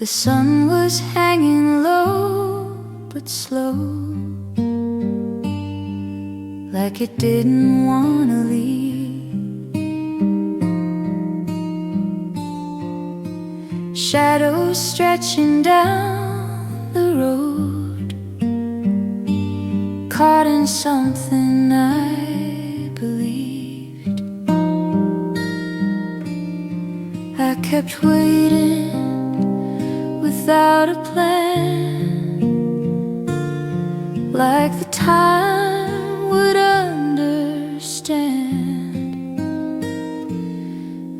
The sun was hanging low but slow, like it didn't wanna leave. Shadows stretching down the road, caught in something I believed. I kept waiting without a plan, like the time would understand.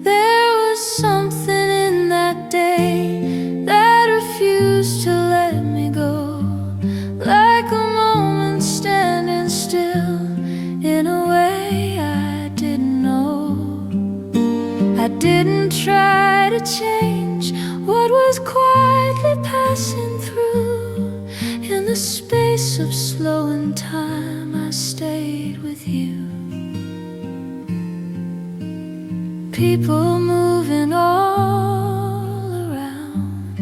There was something in that day that refused to let me go, like a moment standing still in a way I didn't know. I didn't try to change what was quietly passing through. In the space of slowing time, I stayed with you. People moving all around,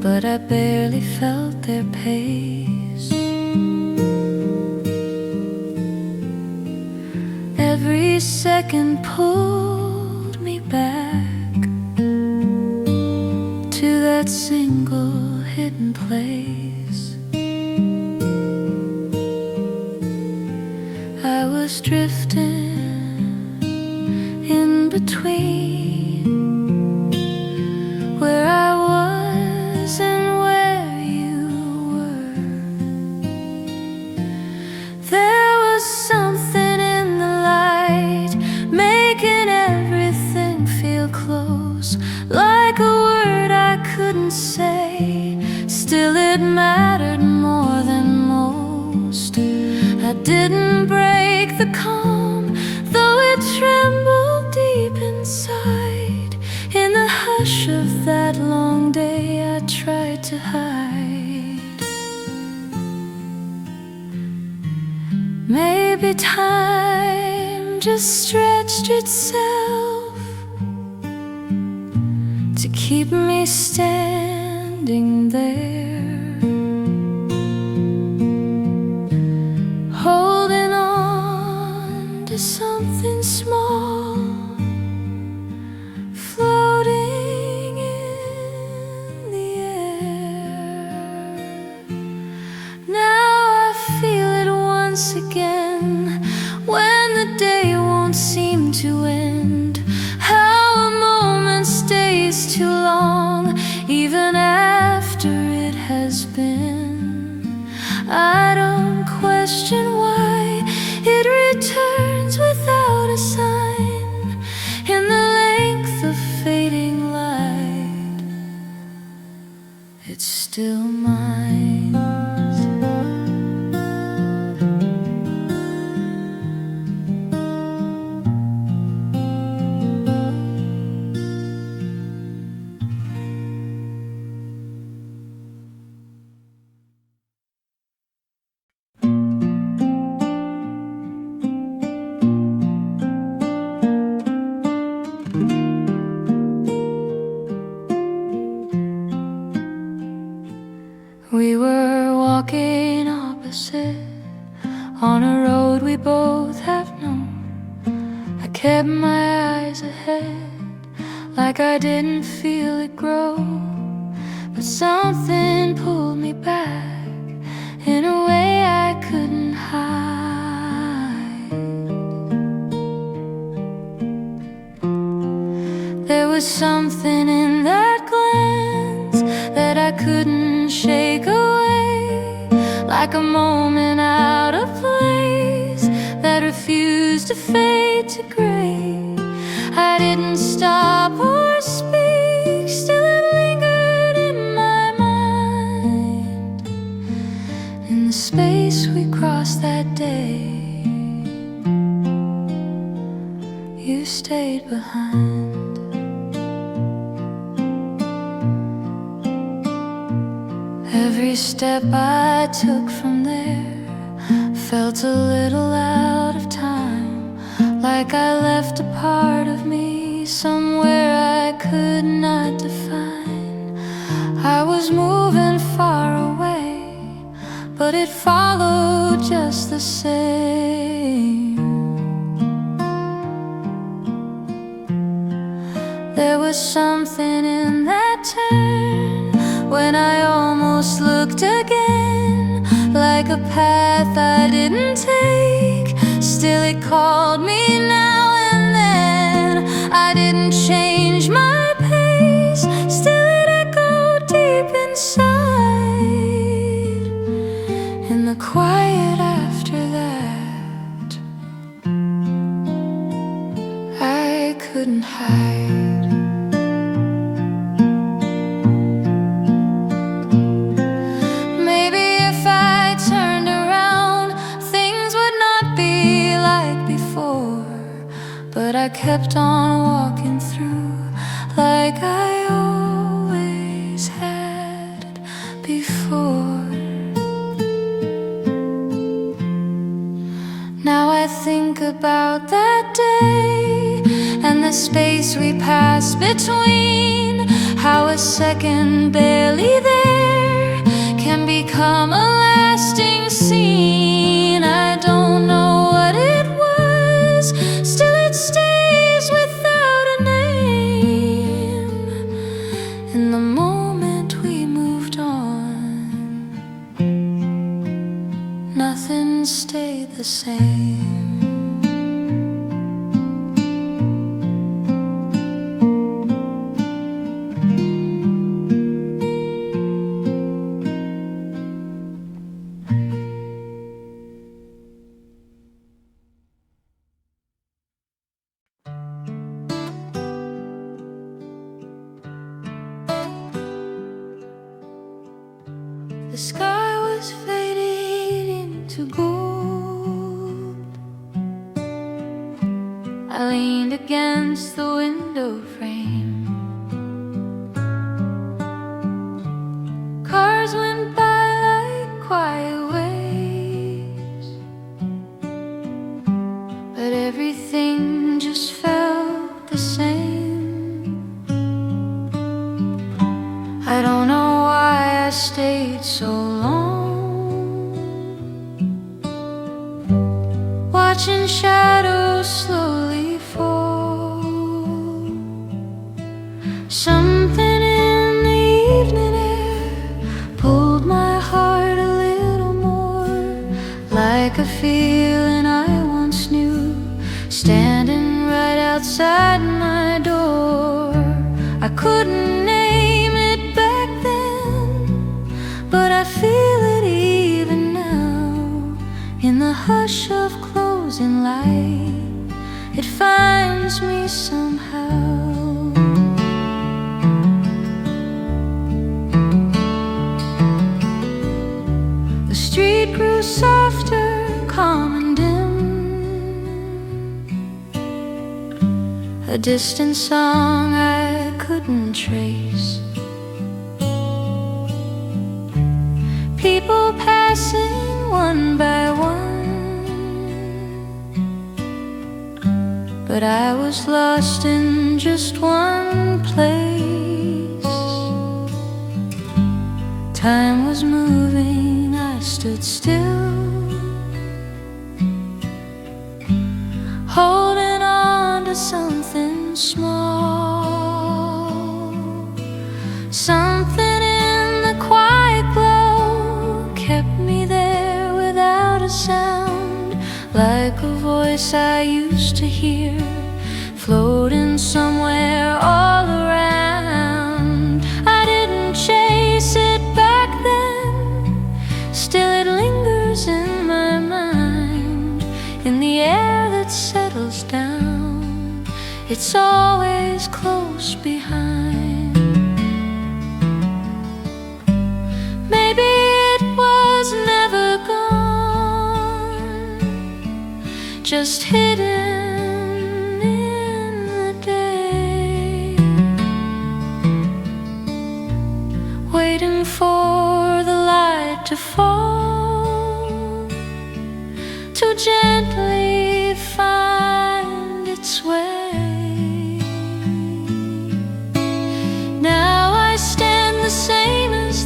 but I barely felt their pace. Every second pulled me back to that single hidden place. I was drifting in between where I was and where you were. There was something in the light, making everything feel close, like a word I couldn't say. Still it mattered more than most. I didn't break the calm, though it trembled deep inside. In the hush of that long day, I tried to hide. Maybe time just stretched itself to keep me standing there, holding on to something small, floating in the air. Now I feel it once again, when the day won't seem to end. How a moment stays too long, even after it has been. I don't question why it returns without a sign. In the length of fading light, it's still mine. We were walking opposite on a road we both have known. I kept my eyes ahead, like I didn't feel it grow. But something pulled me back in a way I couldn't hide. There was something in that glance that I couldn't shake away, like a moment out of place that refused to fade to gray. I didn't stop or speak, still it lingered in my mind. In the space we crossed that day, you stayed behind. Every step I took from there felt a little out of time, like I left a part of me somewhere I could not was moving far away, but it followed just the same. There was something in that turn when I almost looked again, like a path I didn't take. Still it called me now and then. I didn't change my pace, still it echoed deep inside. In the quiet after that, I couldn't hide. Maybe if I turned around, things would not be like before, but I kept on walking through like I always had before. Now I think about that day and the space we passed between, how a second barely there can become a lasting scene. I don't know what it was, still it stays without a name. In the moment we moved on, nothing stayed the same. The sky was fading into gold. I leaned against the window frame. Cars went by like quiet waves, but everything just felt the same. I don't know why I stayed so long, watching shadows slowly fall. Something in the evening air pulled my heart a little more, like a feeling I once knew, standing right outside my door. I couldn't name it back then, but I feel it even now. In the hush of closing light, it finds me somehow. The street grew softer, calm and dim, a distant song I couldn't trace. People passing one by one, but I was lost in just one place. Time was moving, I stood still, holding on to something small. Something in the quiet glow kept me there without a sound, like a voice I used to hear, floating somewhere all around. I didn't chase it back then, still it lingers in my mind. In the air that settles down, it's always close behind. Maybe it was never gone, just hidden in the day, waiting for the light to fall, to gently find its way. Now I stand the same as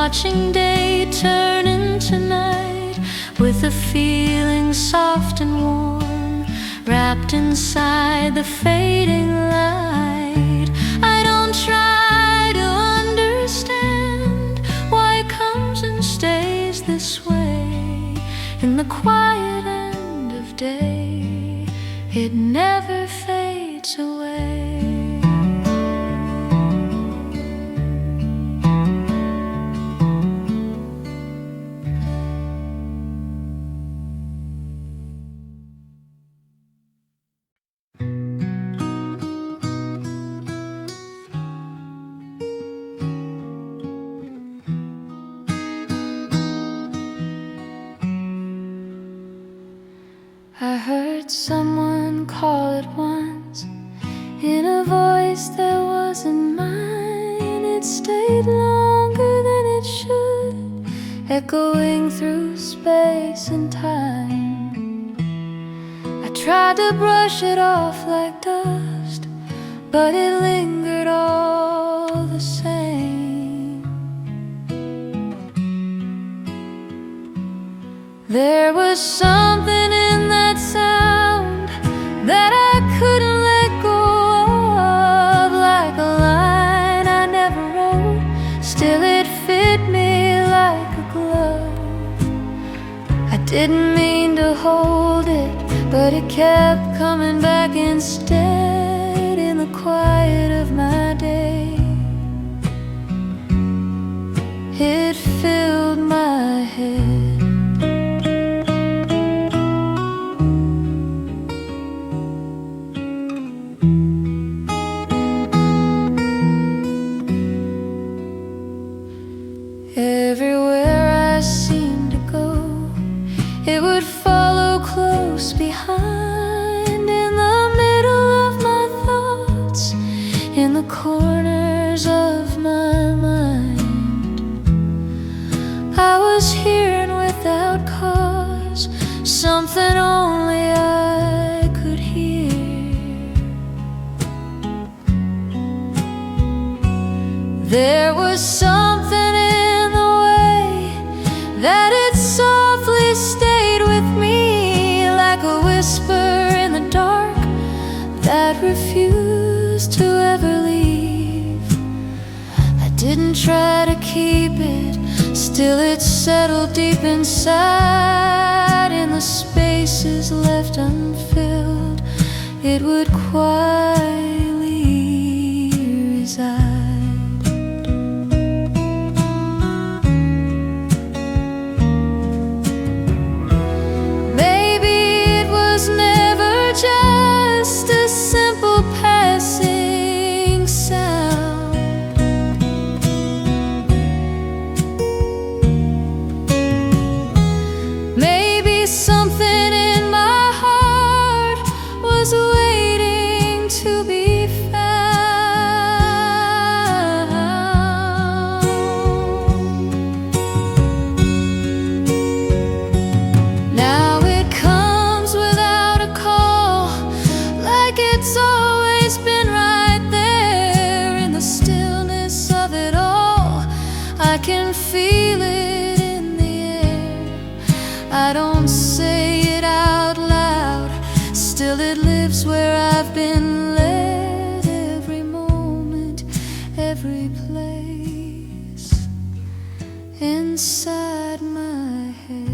watching day turn into night, with a feeling soft and warm, wrapped inside the fading light. I don't try to understand why it comes and stays this way. In the quiet end of day, it never fades away. I heard someone call it once, in a voice that wasn't mine. It stayed longer than it should, echoing through space and time. I tried to brush it off like dust, but it lingered all the same. There was something in that sound that I couldn't let go of, like a line I never wrote, still it fit me like a glove. I didn't mean to hold it, but it kept coming back instead in the quiet of my day. It filled my head. Everywhere I seemed to go, it would follow close behind, in the middle of my thoughts, in the corners of my mind. I was hearing without cause something only I could hear. There was something that it softly stayed with me, like a whisper in the dark that refused to ever leave. I didn't try to keep it, still it settled deep inside. In the spaces left unfilled, it would quietly reside. Just a simple passing sound. Maybe something in my heart was waiting to be found. Now it comes without a call, like it's always been right there. In the stillness of it all, I can feel it in the air. I don't say it out loud, still it lives where I've been led. Every moment, every place, inside my head.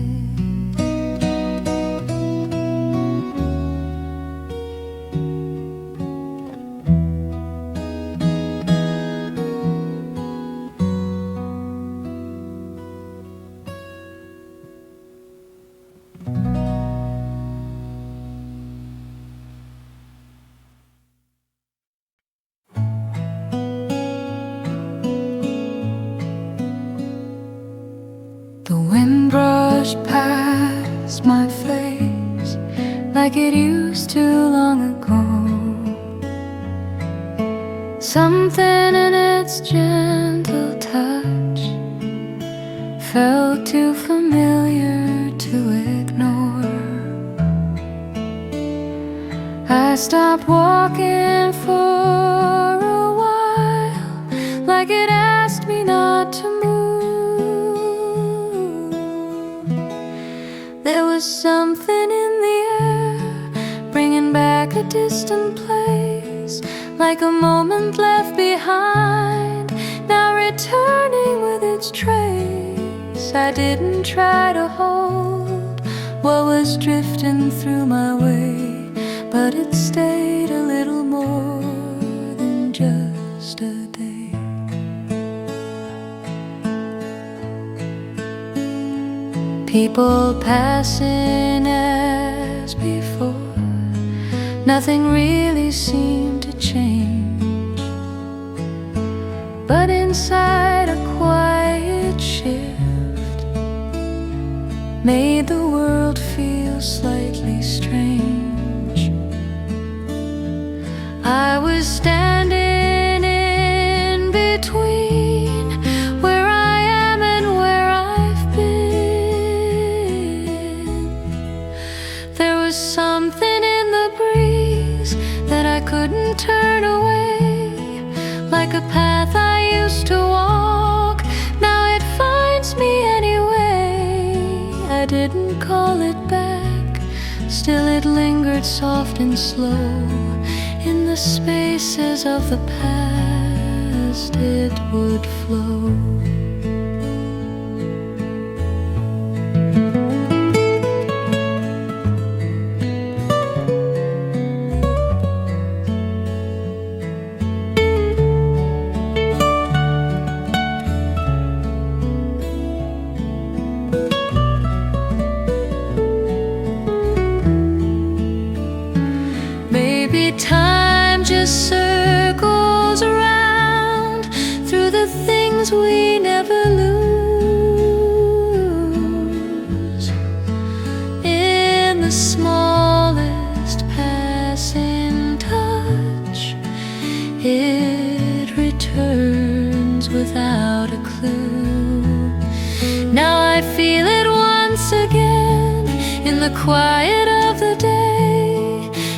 The wind brushed past my face like it used to long ago. Something in its gentle touch felt too familiar to ignore. I stopped walking for a while, like it asked me not to move. was something in the air, bringing back a distant place, like a moment left behind, now returning with its trace. I didn't try to hold what was drifting through my way, but it stayed a little more than just a day. People passing as before, nothing really seemed to change, but inside a quiet shift made the world feel slightly strange. I was standing in between where I am and where I've been. There was something in the breeze that I couldn't turn away, like a path I used to walk, now it finds me anyway. I didn't call it back, still it lingered soft and slow. In the spaces of the past it would flow. Maybe time just circles around through the things we never lose. In the smallest passing touch, it returns without a clue. Now I feel it once again in the quiet of the day,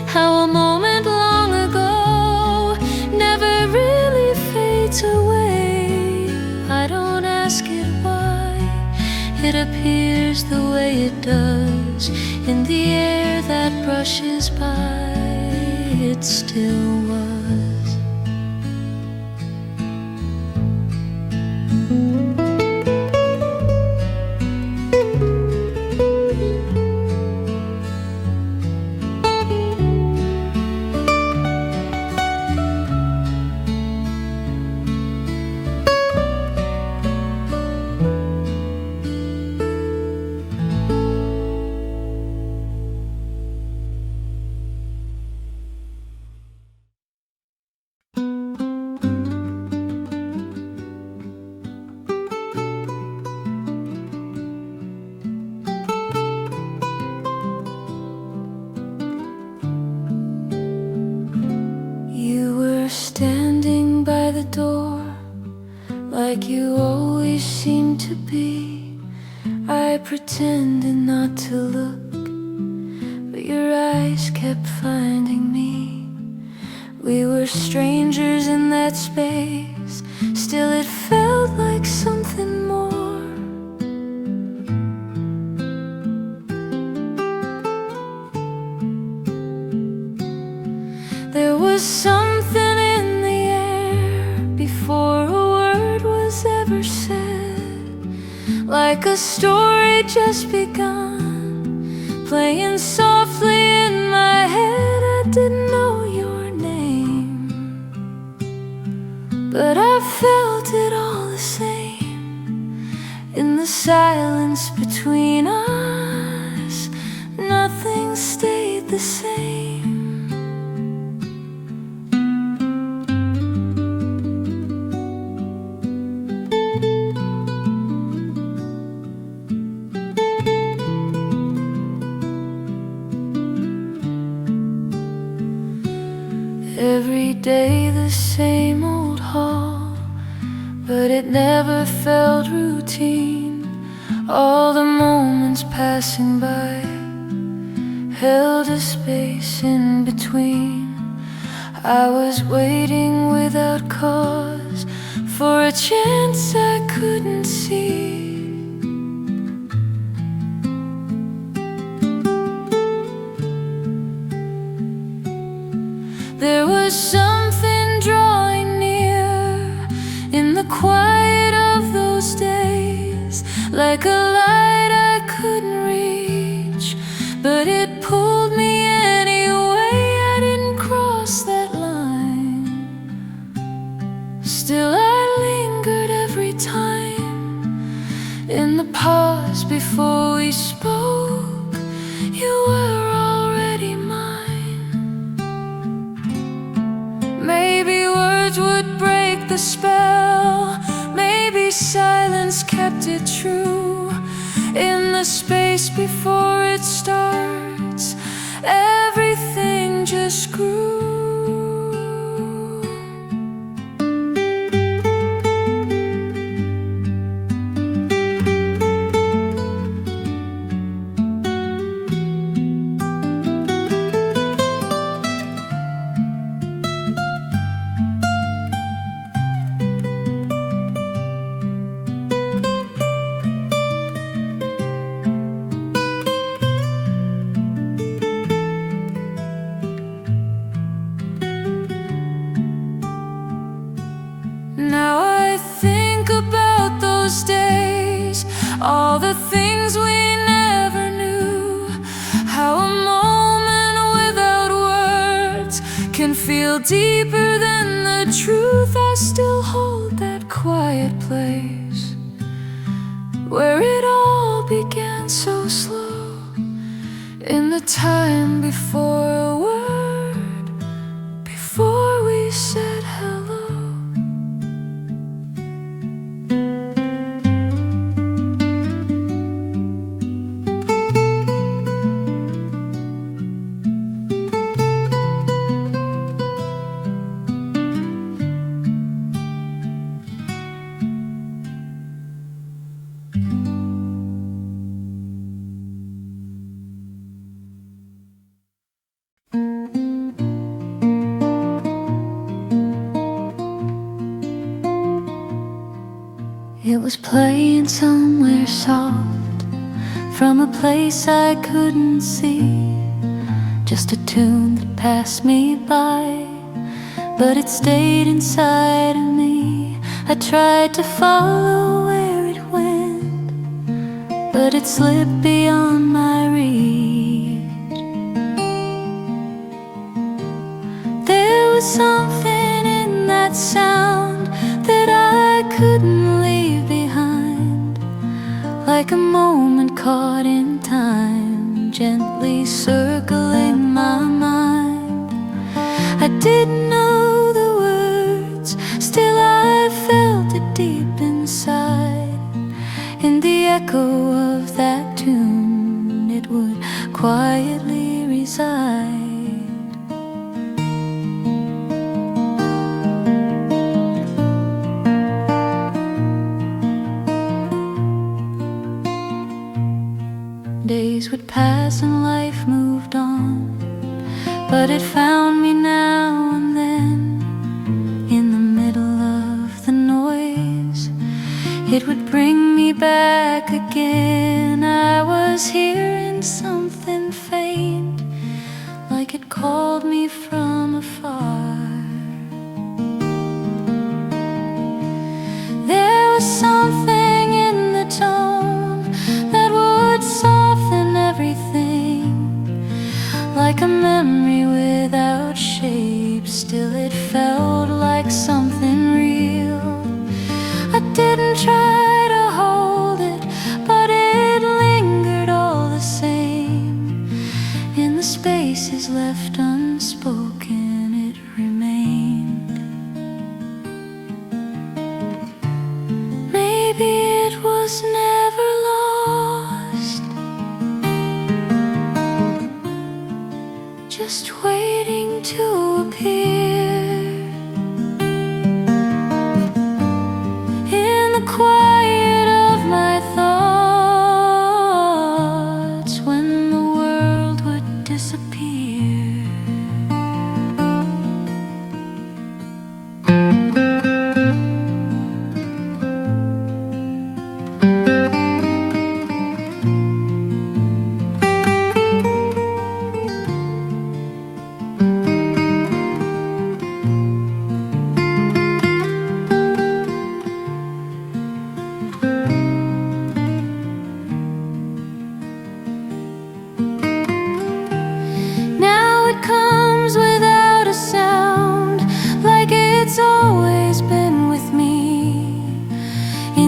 how a moment long ago never really fades away. I don't ask it why, it appears the way it does in the air that brushes by. It still was. Standing by the door, like you always seem to be. I pretended not to look, but your eyes kept finding me. We were strangers in that space, still it felt like something more. There was something in the air before a word was ever said, like a story just begun, playing softly in my head. I didn't know your name, but I felt it all the same. In the silence between us, nothing stayed the same. Every day the same old hall, but it never felt routine. All the moments passing by held a space in between. I was waiting without cause for a chance I couldn't see. the quiet of those days, like a light I couldn't reach, but it pulled me anyway. I didn't cross that line. Still I lingered every time. In the pause before we spoke, you were already mine. Maybe words would break the spell, maybe silence kept it true. In the space before it starts, everything just grew. Now I think about those days, all the things we never knew, how a moment without words can feel deeper than the truth. I still hold that quiet place where it all began so slow, in the time before a word, before we said hello. It was playing somewhere soft, from a place I couldn't see, just a tune that passed me by, but it stayed inside of me. I tried to follow where it went, but it slipped beyond my reach. There was something in that sound that I couldn't leave behind, like a moment caught in time, gently circling my mind. I didn't know the words, still I felt it deep inside. In the echo of that tune, it would quietly reside. Days would pass and life moved on, but it found me now and then, in the middle of the noise. It would bring me back again. I was hearing something faint, like it called me from afar. There was something in the tone that would soften everything, like a memory without shape. Still it felt like something real. I didn't try to hold it, but it lingered all the same. In the spaces left unspoken, it remained. Maybe it was never lost, just waiting to appear. In the quiet of my thoughts, when the world would disappear.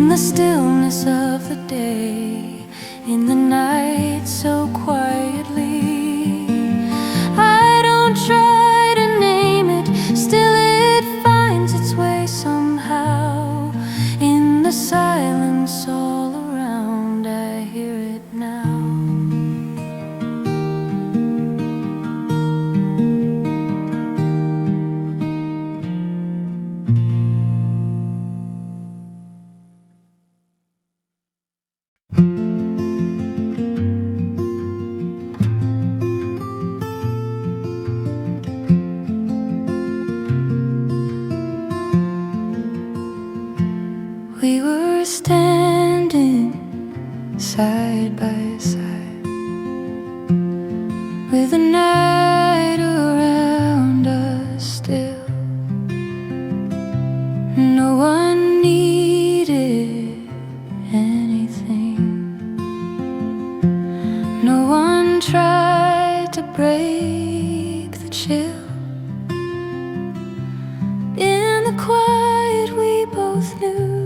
in the stillness of the day, in the night so quietly. I don't try to name it, still it finds its way somehow. In the silence all around, I hear it now. We were standing side by side, with the night around us still. No one needed anything, no one tried to break the chill. In the quiet we both knew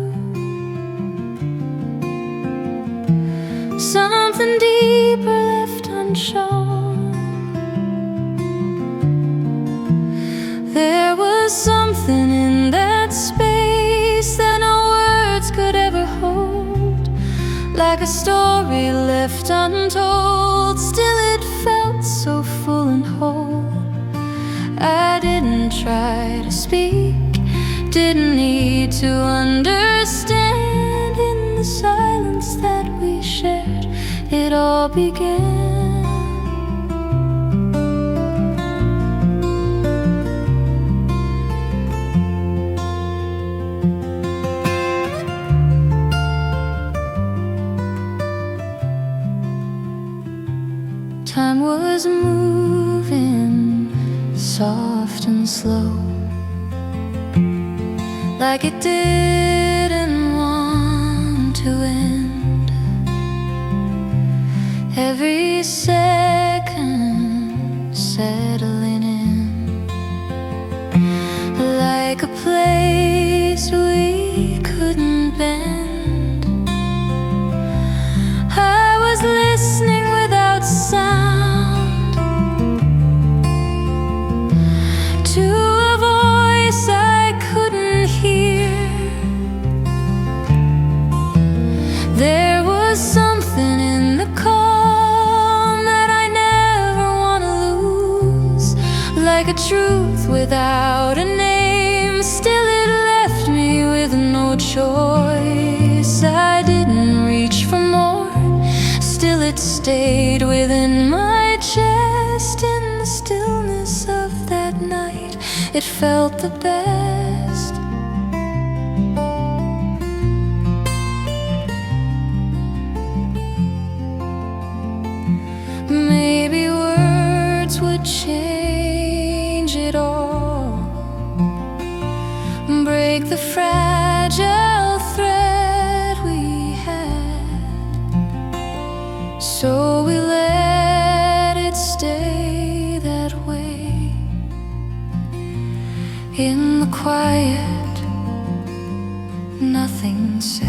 something deeper left unshown. There was something in that space that no words could ever hold, like a story left untold. Still it felt so full and whole. I didn't try to speak, didn't need to understand. In the silence that we shared, it all began. Time was moving soft and slow, like it didn't want to end. Every second settling in, like a place we couldn't bend. I was listening without sound to a voice I couldn't hear. There was something in the calm that I never want to lose, like a truth without a name. Still it left me with no choice. I didn't reach for more, still it stayed within my chest. In the stillness of that night, it felt the best. Maybe words would change it all, break the fragile thread we had. So we let it stay that way. In the quiet, nothing said.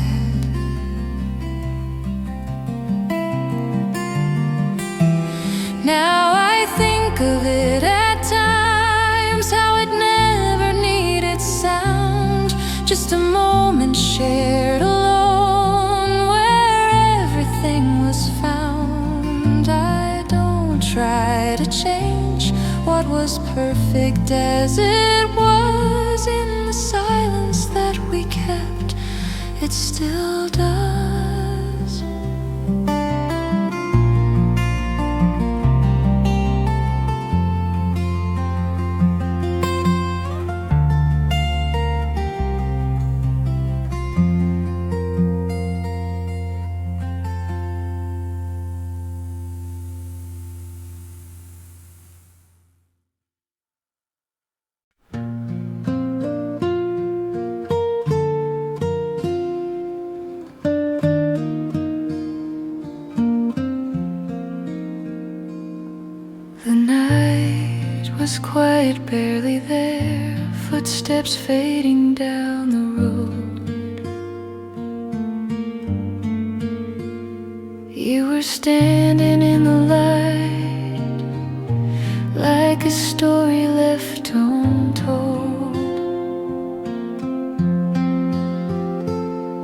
Now I think of it at times, how it never needed sound, just a moment shared alone, where everything was found. I don't try to change what was perfect as it was. In the silence that we kept, it still does. The night was quiet, barely there, footsteps fading down the road. were standing in the light, like a story left untold.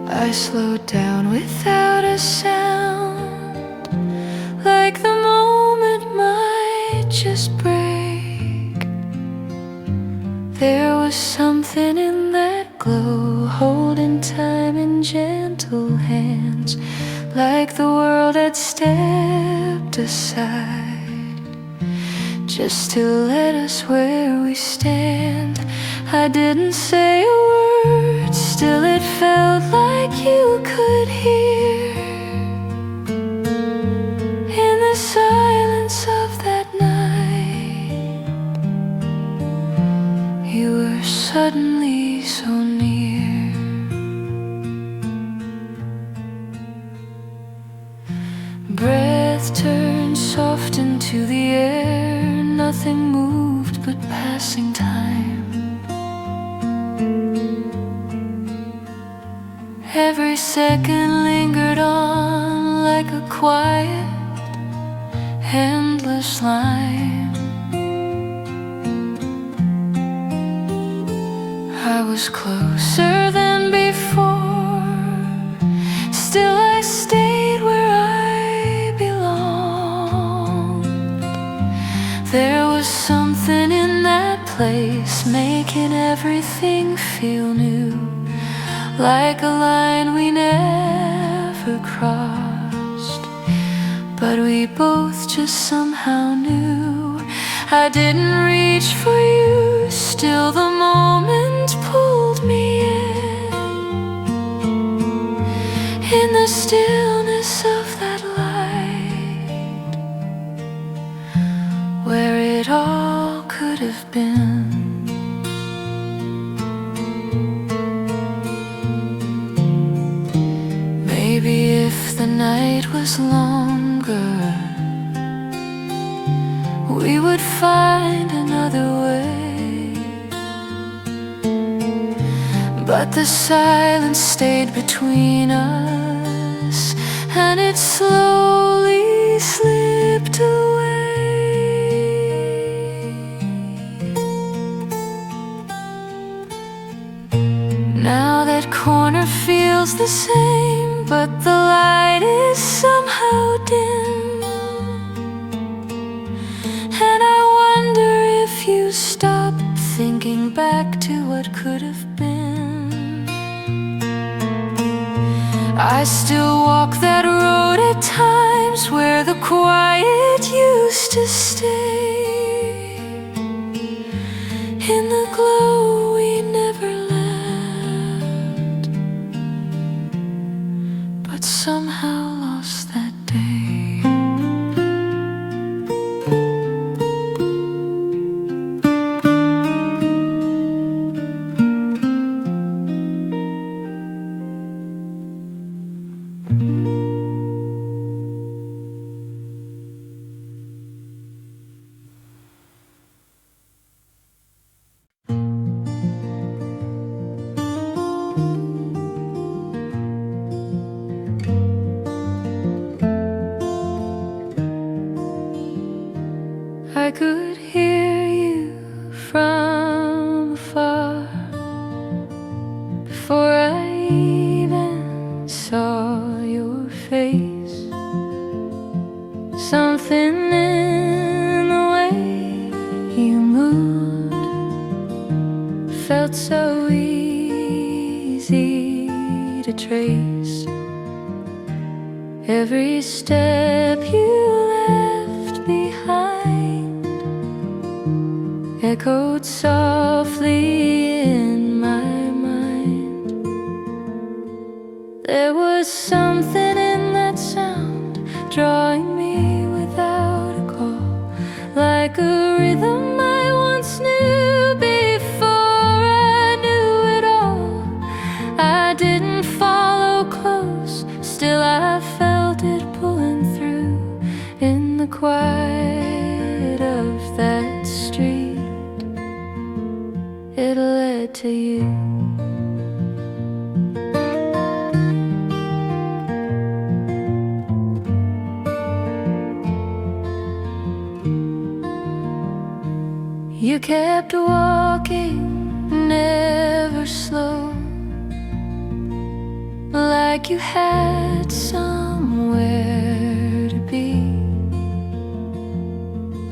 I slowed down without a sound, like the moment might just break. There was something in that glow, holding time in gentle hands, like the world had stepped aside, just to let us where we stand. I didn't say a word, still it felt like you could hear. In the silence of that night, you were suddenly so near. Breath turned soft into the air, nothing moved but passing time. Every second lingered on like a quiet, endless line. I was closer than before, still I stayed where I belonged. There was something in that place, making everything feel new, like a line we never crossed, but we both just somehow knew. I didn't reach for you, still the moment pulled me in the stillness of that light, where it all could have been. Maybe if the night was longer, we would find another way. But the silence stayed between us, and it slowly slipped away. Now that corner feels the same, but the light is somehow dim, and I wonder if you stopped thinking back to what could have been. I still walk that road at times, where the quiet used to stay. In the glow we never left, but somehow lost that day. I could hear you from afar before I even saw your face. Something in the way you moved felt so easy to trace. Every step you left behind echoed softly in my mind. There was something in that sound, drawing me without a call, like a rhythm I once knew before I knew it all. I didn't follow close, still I felt it pulling through in the quiet of that street. It led to you. You kept walking, never slow, like you had somewhere to be.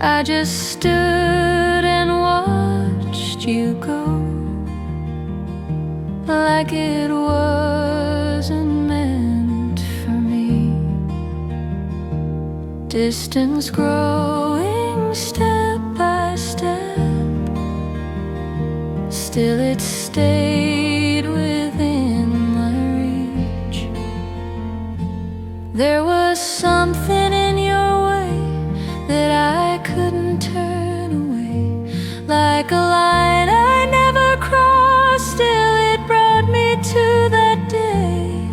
I just stood and watched you go, like it wasn't meant for me. Distance growing step by step, still it stayed within my reach. There was something in your way that I couldn't turn away, like a line I never crossed. Still it brought me to that day.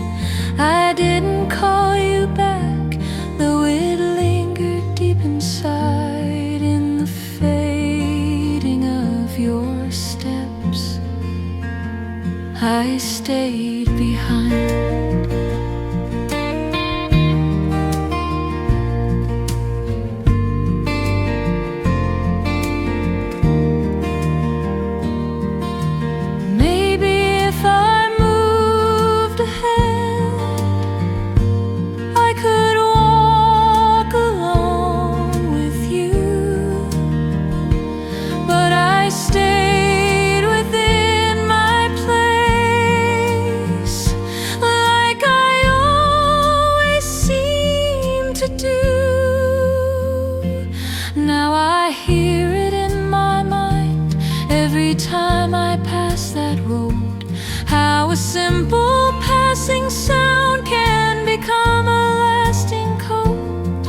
I didn't call you back, though it lingered deep inside in the fading of your steps. I stayed behind. Now I hear it in my mind every time I pass that road, how a simple passing sound can become a lasting code.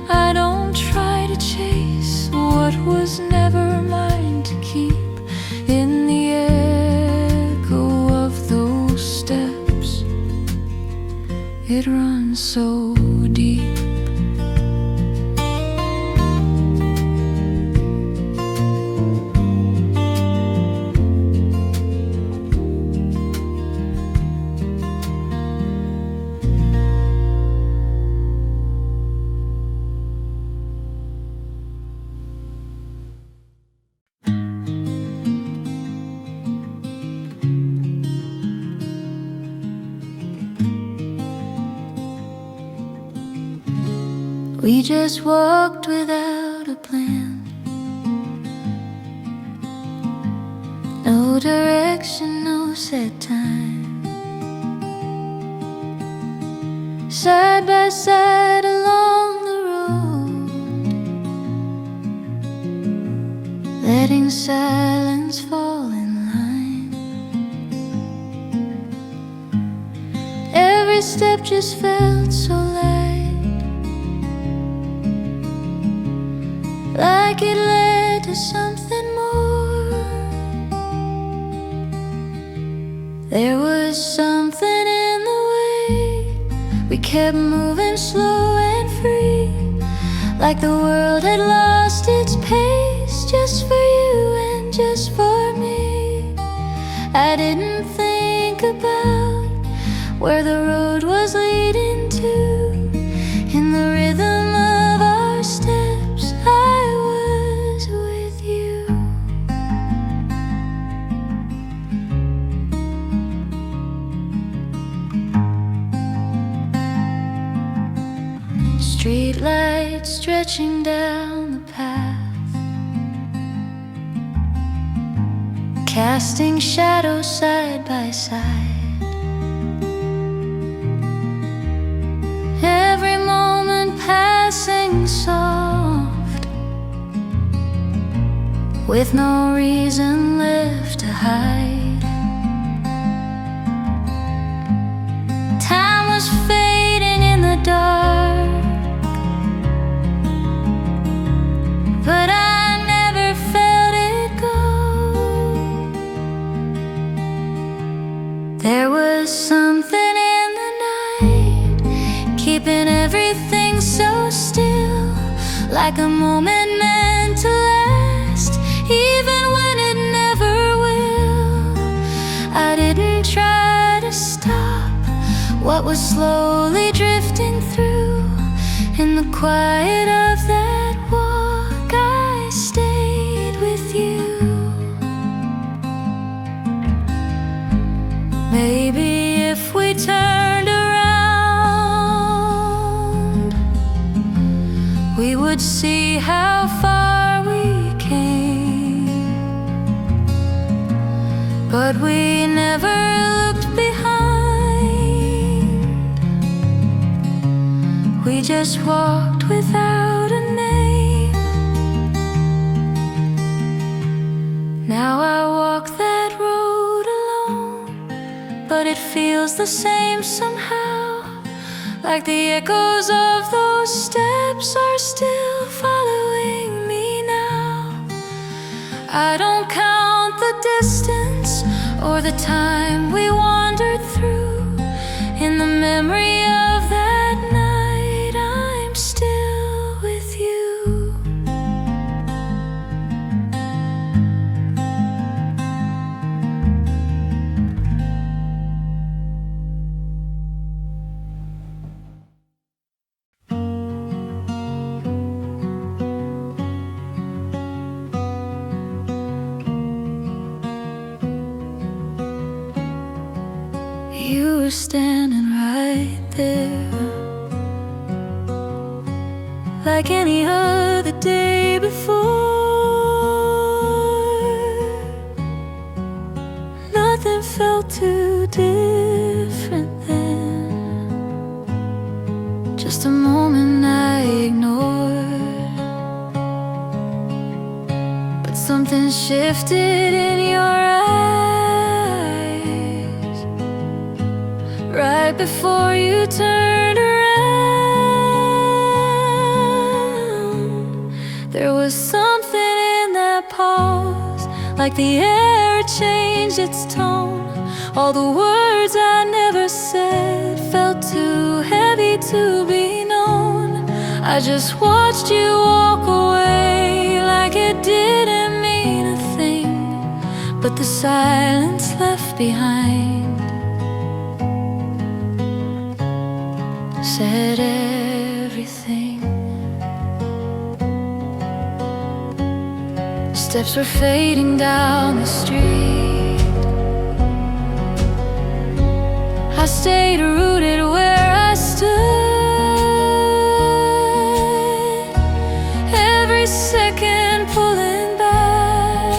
I don't try to chase what was never mine to keep. In the echo of those steps, it runs so deep. We just walked without a plan, no direction, no set time. Side by side along the road, letting silence fall in line. Every step just felt so light, like it led to something more. There was something in the way we kept moving slow and free, like the world had lost its pace, just for you and just for me. I didn't think about where the road was leading to. In the rhythm of our steps, I was with you. Street lights stretching down the path, casting shadows side by side. Every moment passing soft, with no reason left to hide. Time was fading in the dark, but I never felt it go. There was something in the night, keeping everything so still, like a moment meant to last, even when it never will. I didn't try to stop what was slowly drifting through. In the quiet of that walk, I stayed with you. would see how far we came. But we never looked behind. We just walked without a name. Now I walk that road alone, but it feels the same somehow, like the echoes of those steps are still following me now. I don't count the distance or the time we wandered through. In the memory of that night, I'm still with you. You were standing right there, like any other day before. Nothing felt too different then. Just a moment I ignored, but something shifted in your eyes right before you turned around. There was something in that pause, like the air changed its tone. All the words I never said felt too heavy to be known. I just watched you walk away like it didn't mean a thing, but the silence left behind said everything. Steps were fading down the street. I stayed rooted where I stood, every second pulling back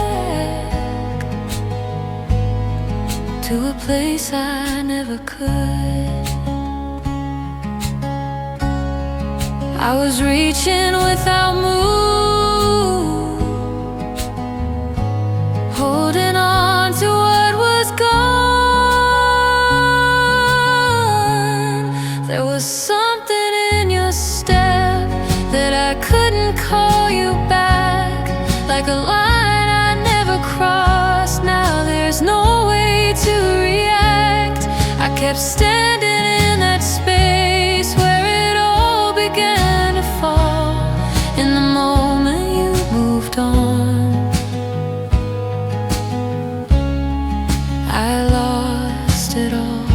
to a place I never could. I was reaching without move, holding on to what was gone. There was something in your step that I couldn't call you back, like a line I never crossed. Now there's no way to react. I kept standing in that space where it all began to fall. In the moment you moved on, I lost it all.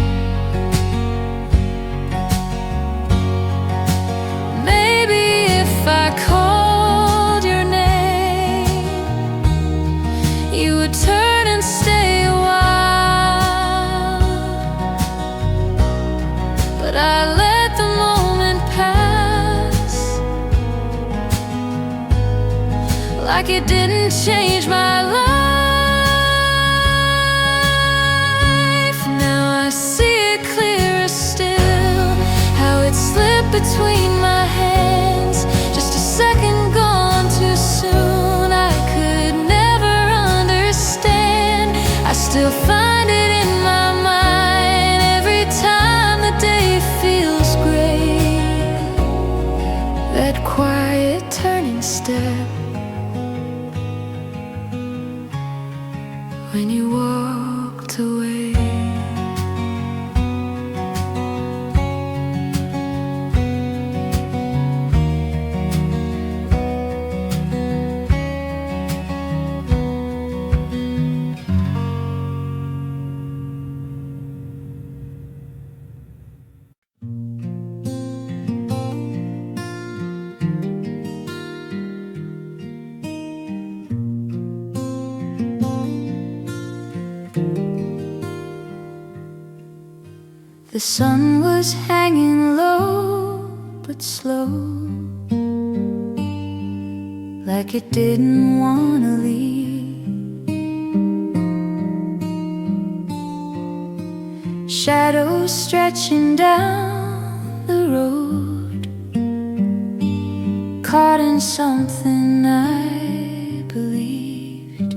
Maybe if I called your name, you would turn and stay a while, but I let the moment pass like it didn't change my life. Now I see it clearer still, how it slipped between my hands, just a second gone too soon. I could never understand. I still find it in my mind every time the day feels gray, that quiet turning step when you walked away. The sun was hanging low but slow, like it didn't wanna leave. Shadows stretching down the road, caught in something I believed.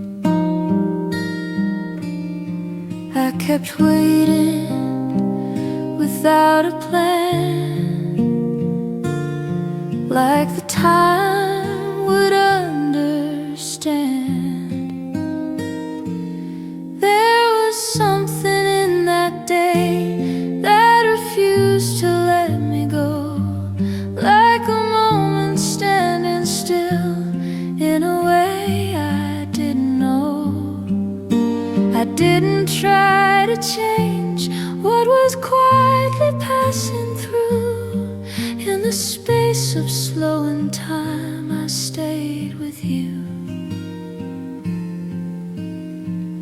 I kept waiting without a plan, like the time would understand. There was something in that day that refused to let me go, like a moment standing still in a way I didn't know. I didn't try to change what was quietly passing through. In the space of slowing time, I stayed with you.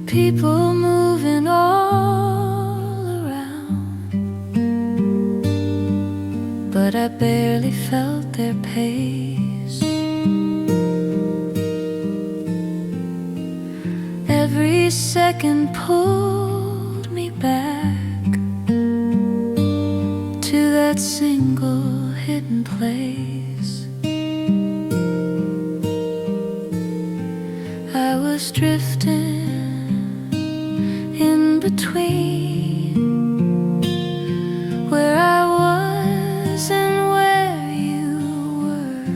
People moving all around, but I barely felt their pace. Every second pulled me back to that single hidden place. I was drifting in between where I was and where you were.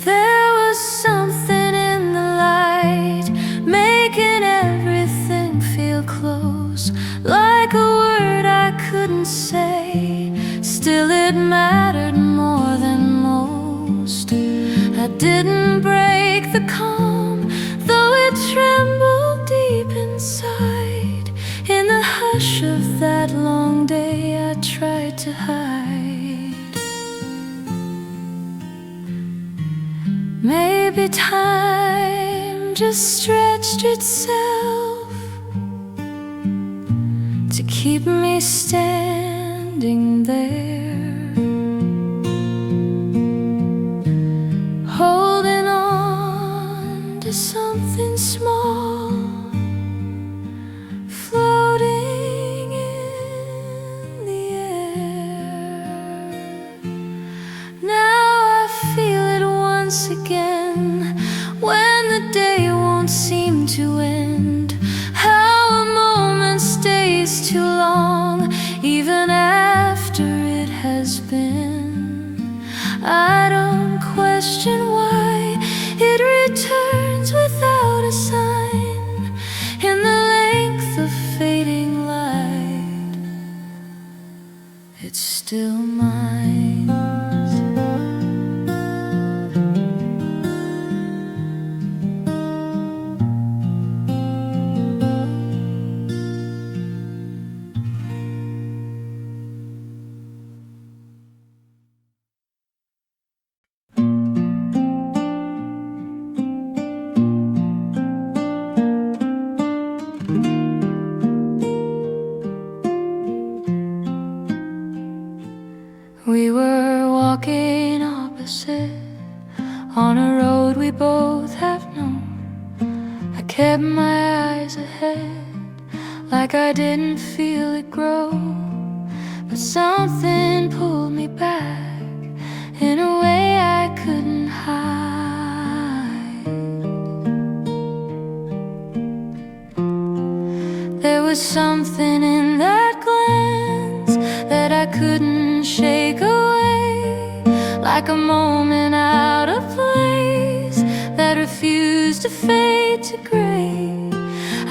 There was something in the light, making everything feel close, like a word I couldn't say. Still it mattered more than most. I didn't break the calm, though it trembled deep inside. In the hush of that long day, I tried to hide. Maybe time just stretched itself to keep me standing there, holding on to something small, floating in the air. Now I feel it once again, when the day won't seem to end. How a moment stays too long, even after it has been. I don't question why it returns without a sign. In the length of fading light, it's still mine. We were walking opposite on a road we both have known. I kept my eyes ahead, like I didn't feel it grow. But something pulled me back in a way I couldn't hide. There was something in that glance that I couldn't shake away, like a moment out of place that refused to fade to gray.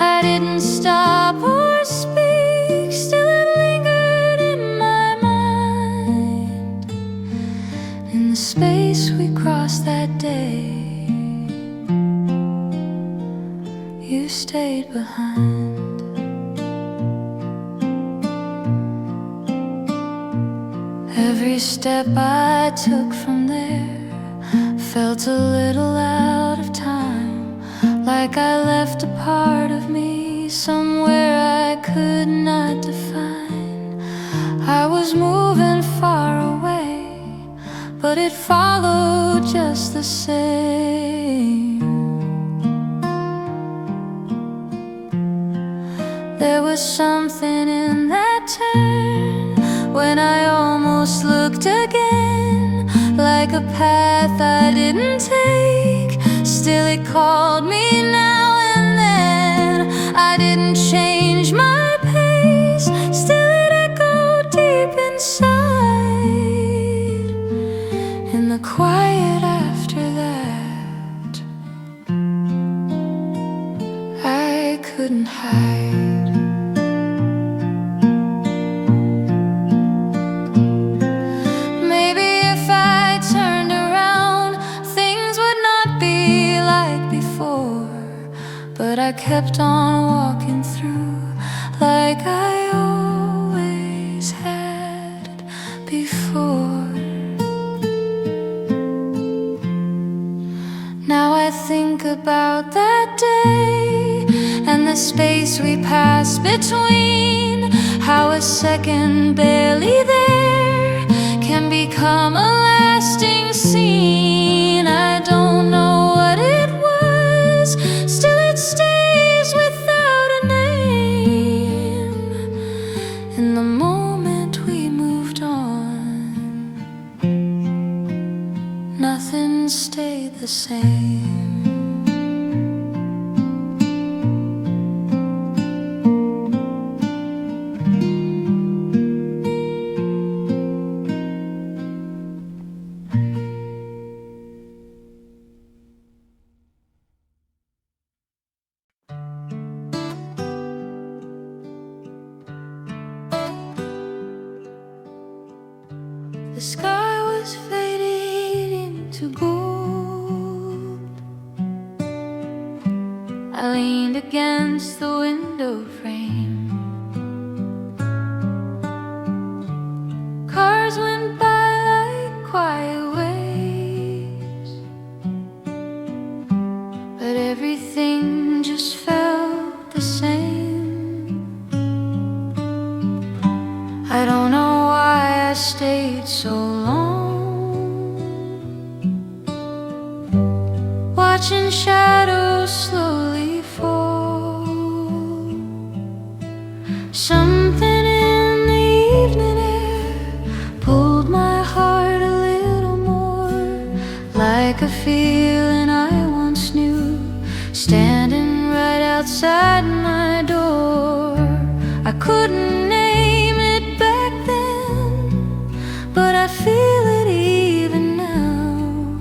I didn't stop or speak, still it lingered in my mind. In the space we crossed that day, you stayed behind. Every step I took from there felt a little out of time, like I left a part of me somewhere I could not define. I was moving far away, but but it followed just the same. There was something in that turn when I almost looked again, like a path I didn't take. Still it called me now and then. I didn't change my pace. Still it echoed deep inside. In the quiet after that, I couldn't hide. But I kept on walking through like I always had before. Now I think about that day and the space we passed between, how a second barely there can become a lasting scene. I don't know what it was, still it stays without a name. In the moment we moved on, nothing stayed the same. The sky was fading into gold. I leaned against the window frame. Cars went by like quiet waves, but everything just felt the same. I don't know why I stayed so long, watching shadows slowly fall. Something in the evening air pulled my heart a little more, like a feeling I once knew, standing right outside my door. I couldn't name it back then, but I feel it even now.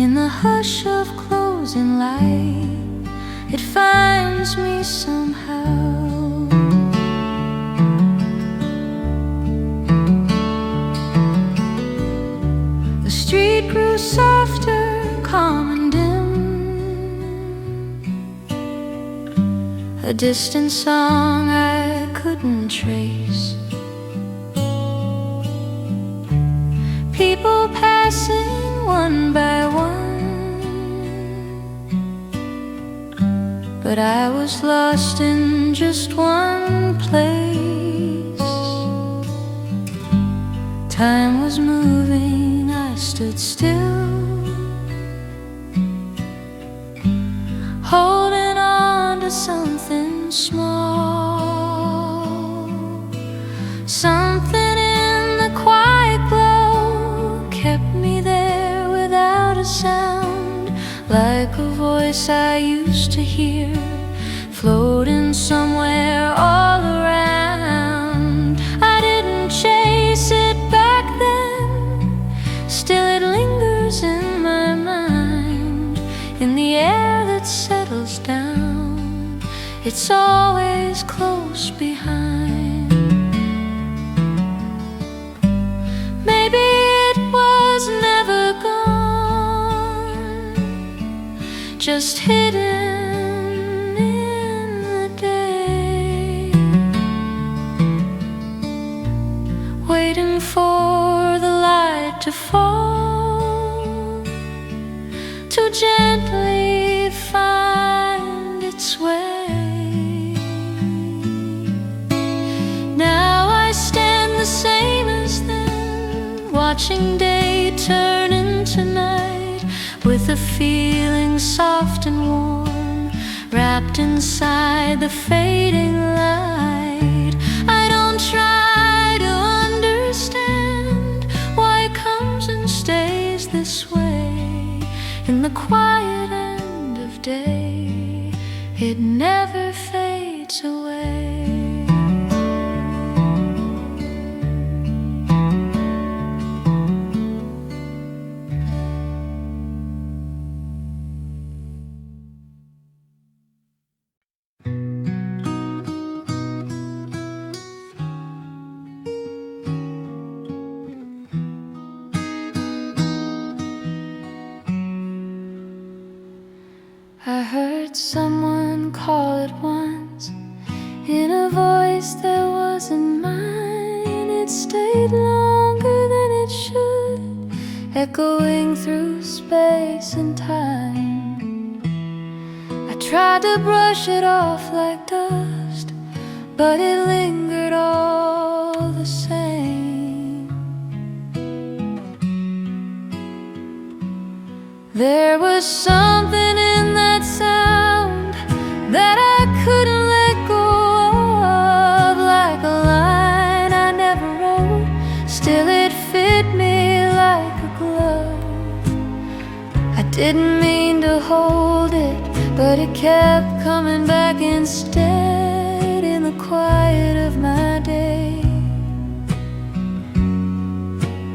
In the hush of closing light, it finds me somehow. The street grew softer, calm and dim. A distant song I couldn't trace. People passing one by one, but I was lost in just one place. Time was moving, I stood still, holding on to something small. Something in the quiet glow kept me there without a sound, like a voice I used to hear, floating somewhere all around. I didn't chase it back then, still it lingers in my mind. In the air that settles down, it's always close behind. Maybe it was never gone, just hidden in the day, waiting for the light to fall, to gently find its way. Now I stand the same as then, watching day turn with a feeling soft and warm, wrapped inside the fading light. I don't try to understand why it comes and stays this way. In the quiet end of day, it never fades away. I heard someone call it once, in a voice that wasn't mine. It stayed longer than it should, echoing through space and time. I tried to brush it off like dust, but it lingered all the same. There was something in that sound that I couldn't let go of, like a line I never wrote, still it fit me like a glove. I didn't mean to hold it, but it kept coming back instead in the quiet of my day.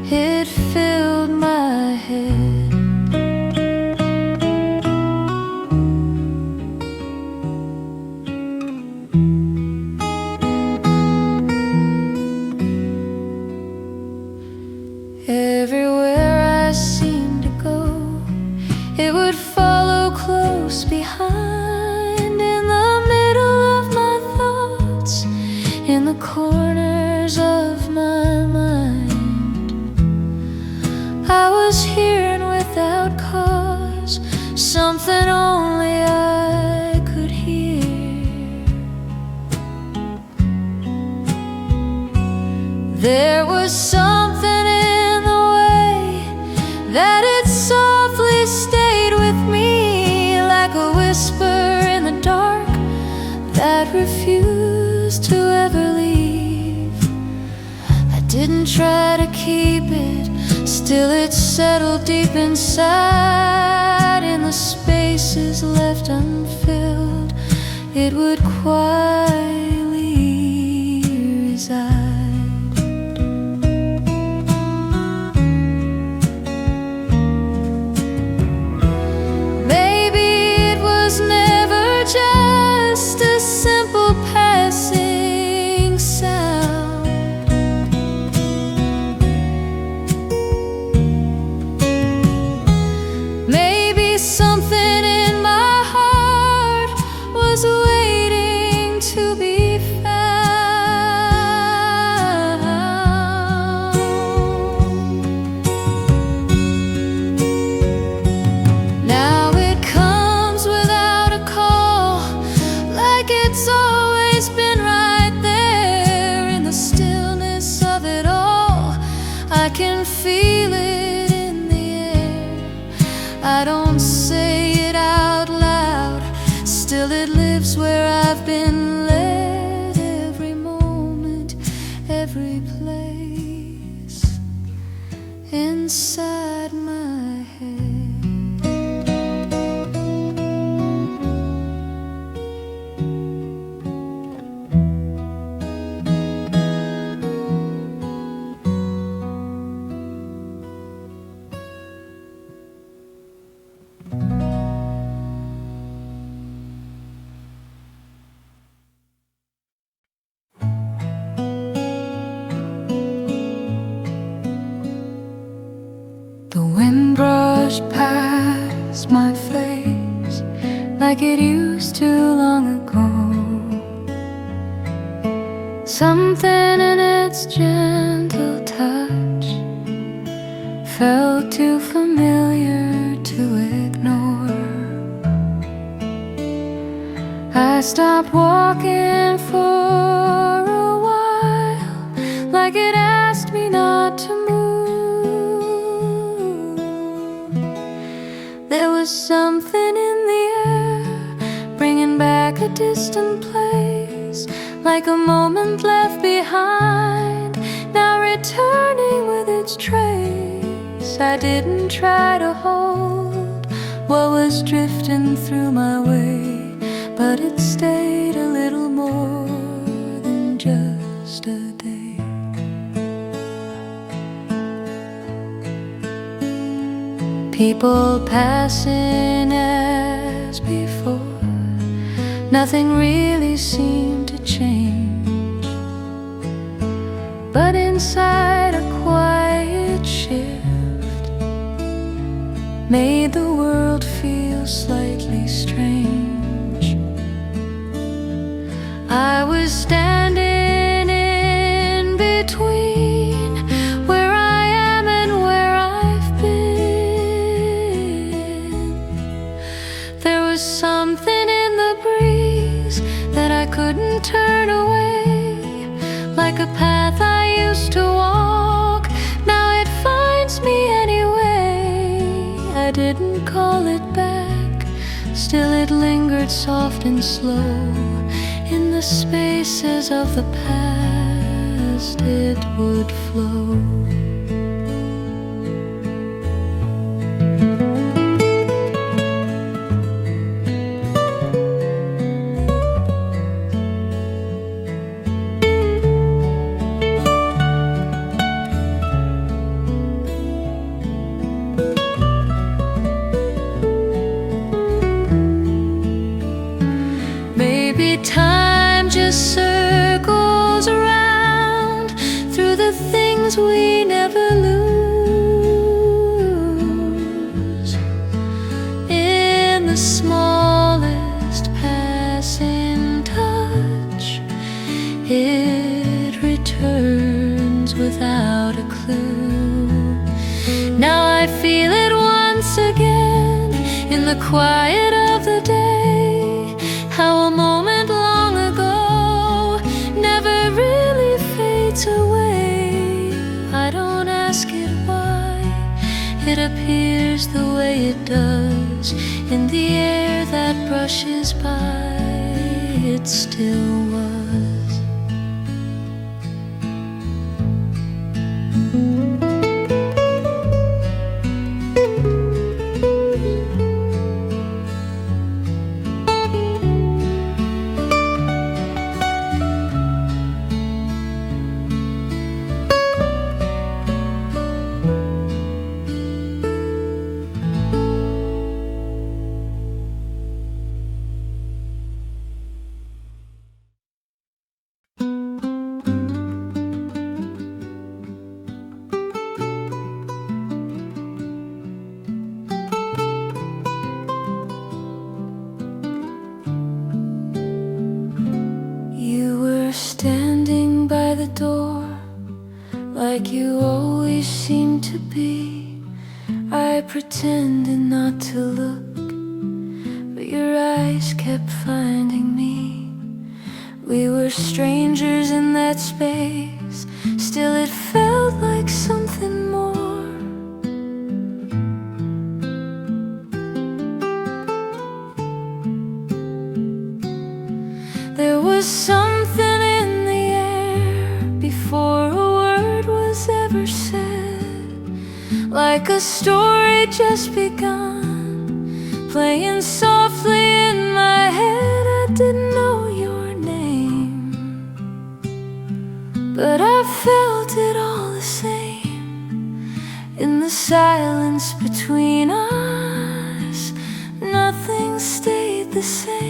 It filled my head. Everywhere I seemed to go, it would follow close behind, in the middle of my thoughts, in the corners of my mind. I was hearing without cause something only I could hear. There was something that it softly stayed with me, like a whisper in the dark that refused to ever leave. I didn't try to keep it, still it settled deep inside. In the spaces left unfilled, it would quietly reside. Just a simple passing sound. Maybe something in my heart was waiting to be found. Now it comes without a call, like it's always been right there. In the stillness of it all, I can feel it in the air. I don't say it out loud, still it lives where I've been led. Every moment, every place, inside my head. The wind brushed past my face like it used to long ago. Something in its gentle touch felt too familiar to ignore. I stopped walking for a while, like it asked me not to move. distant place, like a moment left behind, now returning with its trace. I didn't try to hold what was drifting through my way, but it stayed a little more than just a day. People passing as before, nothing really seemed to change, but inside a quiet shift made the world feel slightly strange. I was standing in between where I am and where I've been. There was something in the breeze that I couldn't turn away, like a path I used to walk, now it finds me anyway. I didn't call it back, still it lingered soft and slow. In the spaces of the past it would flow. Maybe time just circles around through the things we never lose. In the smallest passing touch, it returns without a clue. Now I feel it once again in the quiet of the day, how a moment long ago never really fades away. I don't ask it why, it appears the way it does in the air that brushes by. It still was. Standing by the door, like you always seem to be. I pretended not to look, but your eyes kept finding me. We were strangers in that space, still it felt like something more. There was something in the air before a word was ever said, like a story just begun, playing softly in my head. I didn't know your name, but I felt it all the same. In the silence between us, nothing stayed the same.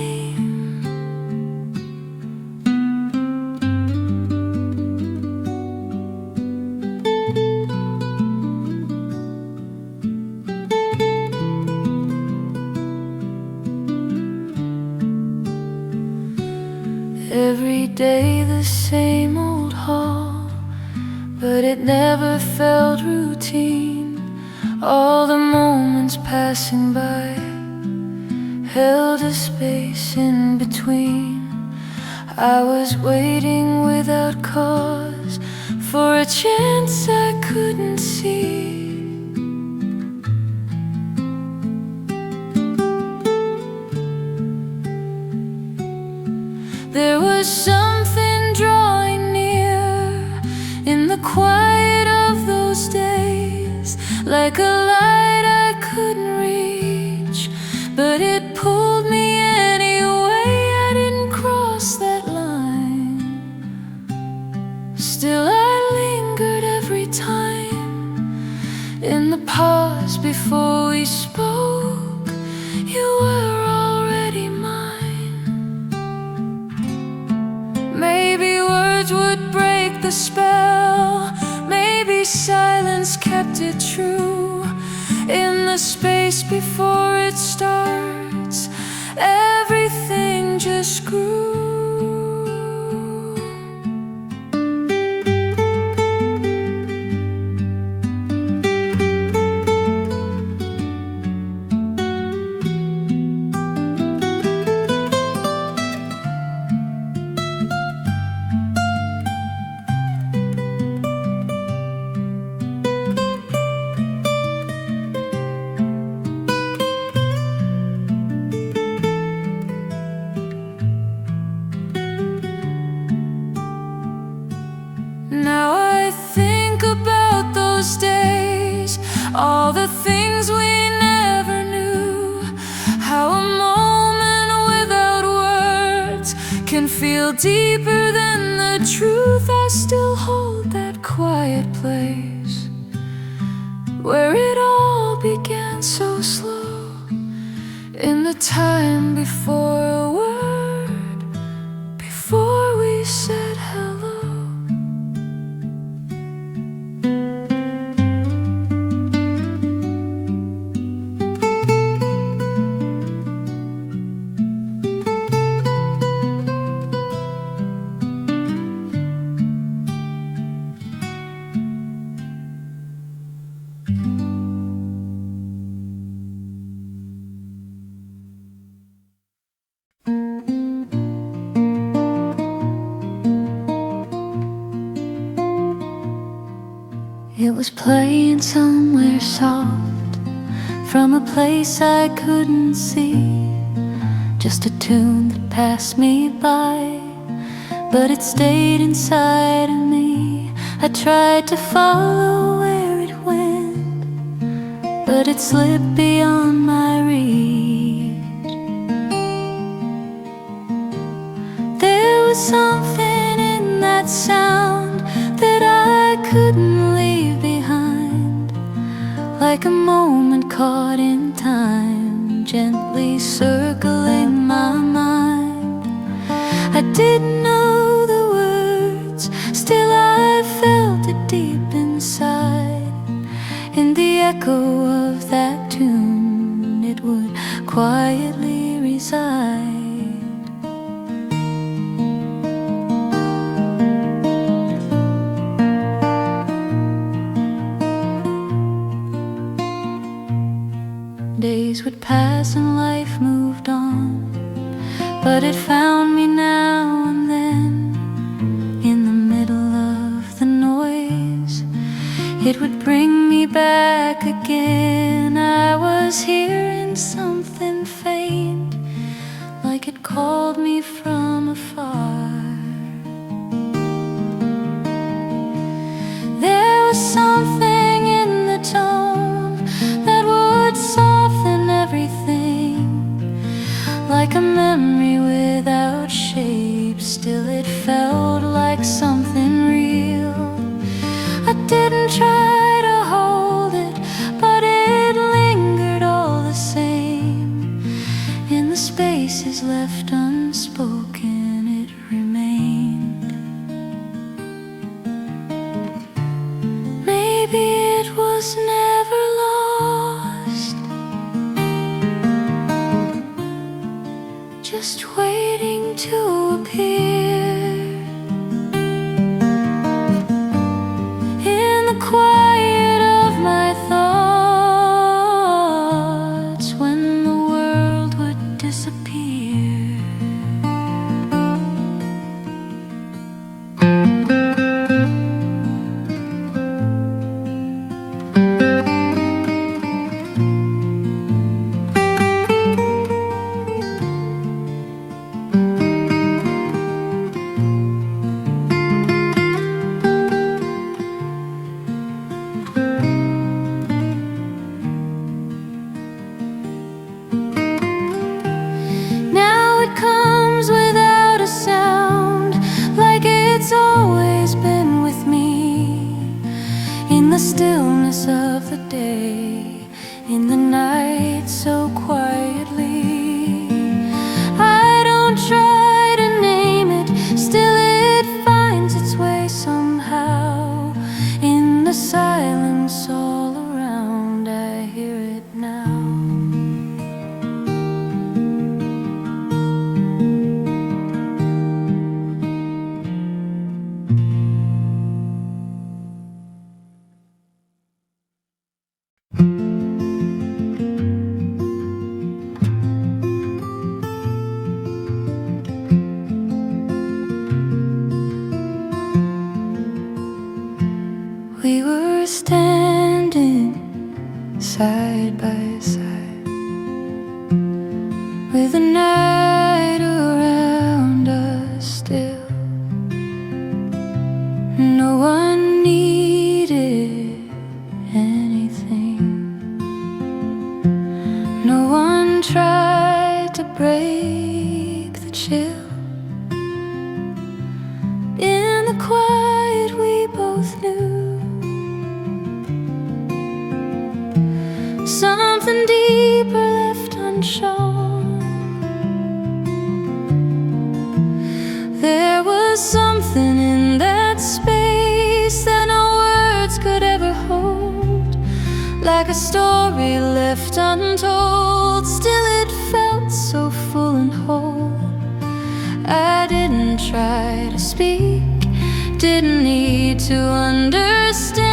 Every day the same old hall, but it never felt routine. All the moments passing by held a space in between. I was waiting without cause for a chance I couldn't see. like a light I couldn't reach, but it pulled me anyway. I didn't cross that line. Still I lingered every time. In the pause before we spoke, you were already mine. Maybe words would break the spell, maybe silence kept it true. In the space before it starts, everything just grew. Now I think about those days, all the things we never knew. How a moment without words can feel deeper than the truth. I still hold that quiet place where it all began so slow. In the time before a word, before we said hello. It was playing somewhere soft from a place I couldn't see, just a tune that passed me by, but it stayed inside of me. I tried to follow where it went, but it slipped beyond my reach. There was something in that sound that I couldn't leave behind, like a moment caught in time, gently circling my mind. I didn't know the words, still I felt it deep inside. In the echo of that tune, it would quietly reside. Days would pass and life moved on, but it found me now and then. In the middle of the noise, it would bring me back again. I was hearing something faint, like it called me from afar. There was something in the tone that would soften everything, like a memory without shape. Still it felt like something real. I didn't try to hold it, but it lingered all the same. In the spaces left unspoken, it remained. Maybe it was never lost, just waiting to appear. In the quiet of my thoughts, when the world would disappear. the stillness of the day, in the night so quietly. I don't try to name it, still it finds its way somehow. In the silence all around, I hear it now. We were standing side by side, with the night around us still. No one needed anything, no one tried to break the chill. In the quiet we both knew something deeper left unshown. There was something in that space that no words could ever hold, like a story left untold. Still it felt so full and whole. I didn't try to speak, didn't need to understand.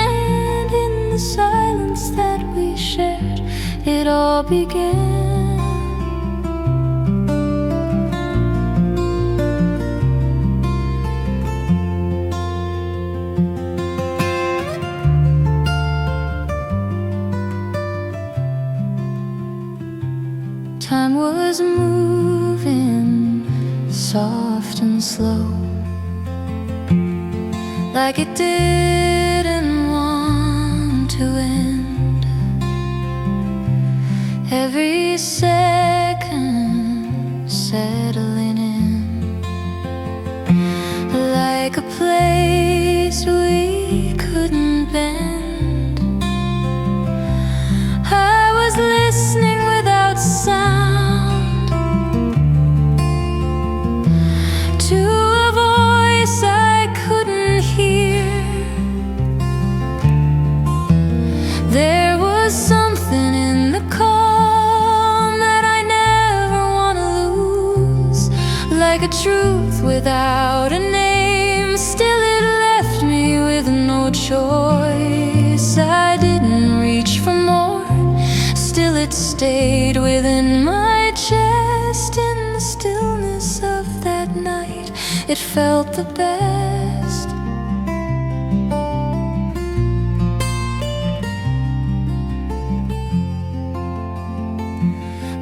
In the silence that we shared, it all began. Time was moving soft and slow, like it didn't want to end. Every second settling in, like a place we couldn't bend. I was listening without sound to a voice I couldn't hear. There was something in the calm that I never want to lose, like a truth without a name. Still it left me with no choice. I didn't reach for more, still it stayed within my chest. In the stillness of that night, it felt the best.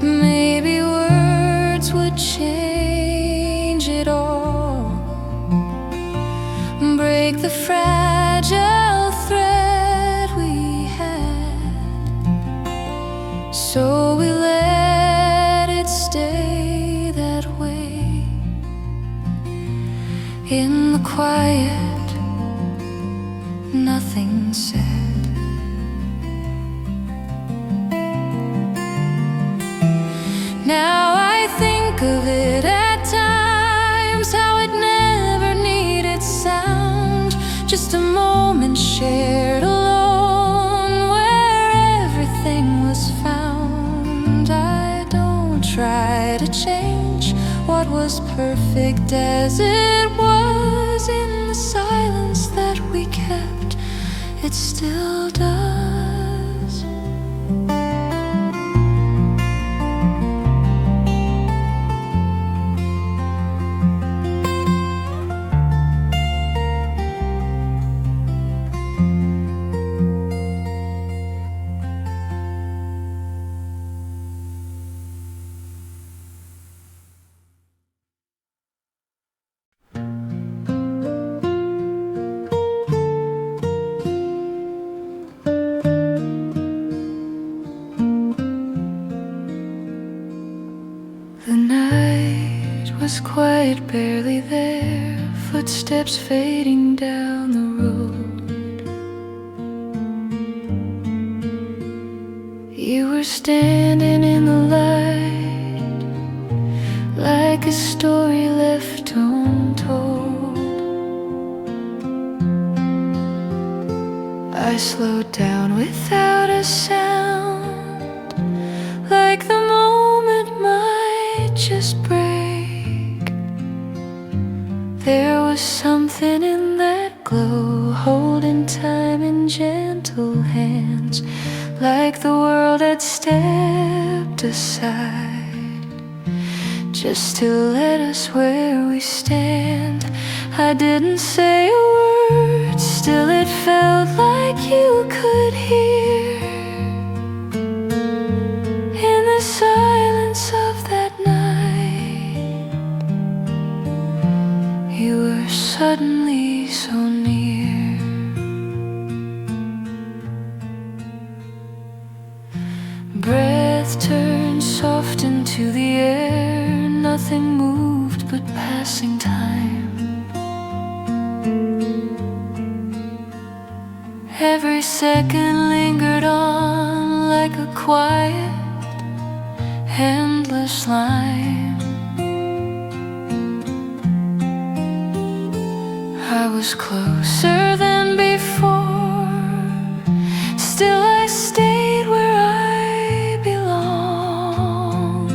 Maybe words would change it all, break the fragile thread we had. So we let it stay that way. In the quiet, nothing said. Now I think of it at times, how it never needed sound, just a moment shared alone where everything was found. I don't try to change what was perfect as it was. In the silence that we kept, it still does. The night was quiet, barely there, footsteps fading down the road. You were standing in the light, like a story left untold. I slowed down without a sound, like the moment might just break. There was something in that glow, holding time in gentle hands, like the world had stepped aside, just to let us where we stand. I didn't say a word, still it felt like you could hear. In the silence of that night, you were suddenly so near. Breath turned soft into the air, nothing moved but passing time. Every second lingered on like a quiet, endless line. I was closer than before, still I stayed where I belonged.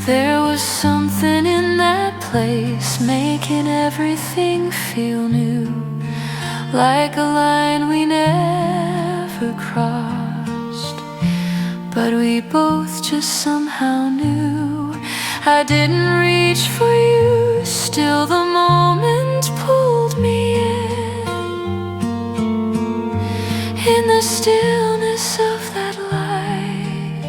There was something in that place, making everything feel new, like a line we never crossed, but we both just somehow knew. I didn't reach for you, still the moment pulled me in the stillness of that light,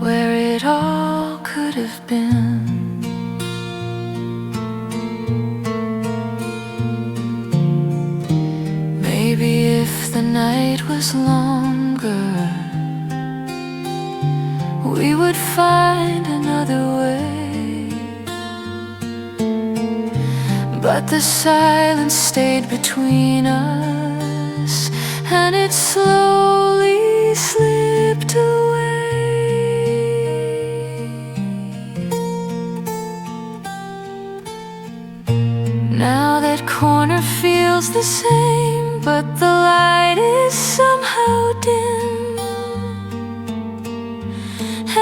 where it all could have been. Maybe if the night was longer, we would find another way. But the silence stayed between us, and it slowly slipped away. Now that corner feels the same, but the light is somehow dim,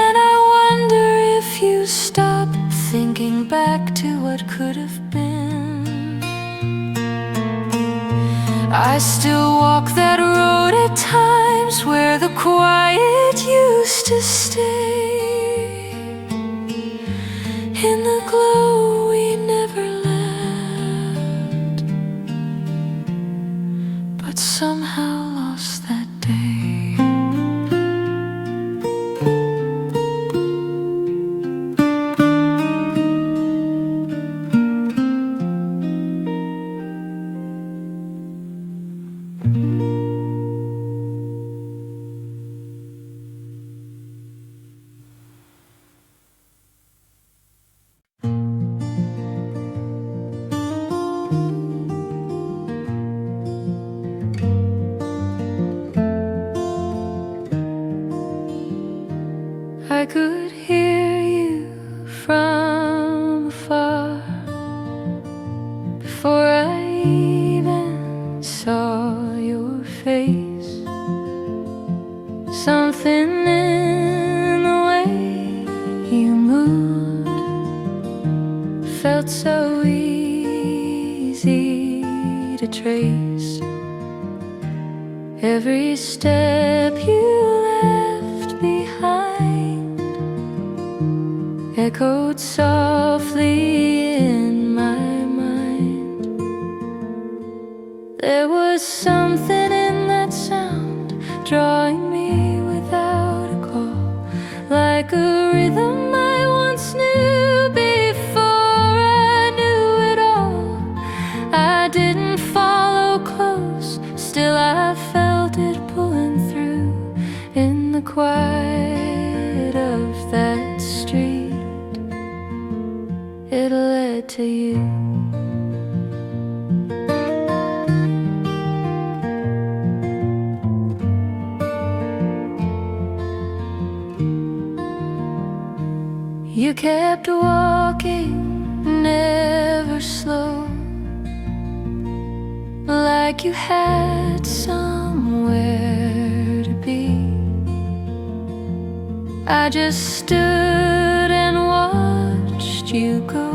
and I wonder if you stop thinking back to what could have been. I still walk that road at times, where the quiet used to stay. In the glow we never left, but somehow lost that day. I could hear you from afar, before I even saw your face. Something in the way you moved felt so easy to trace. Every step you left behind echoed softly in my mind. There was something in that sound, drawing me without a call, like a rhythm I once knew before I knew it all. I didn't follow close, still I felt it pulling through. In the quiet of that street, it led to you. You kept walking, never slow, like you had somewhere to be. I just stood and watched you go,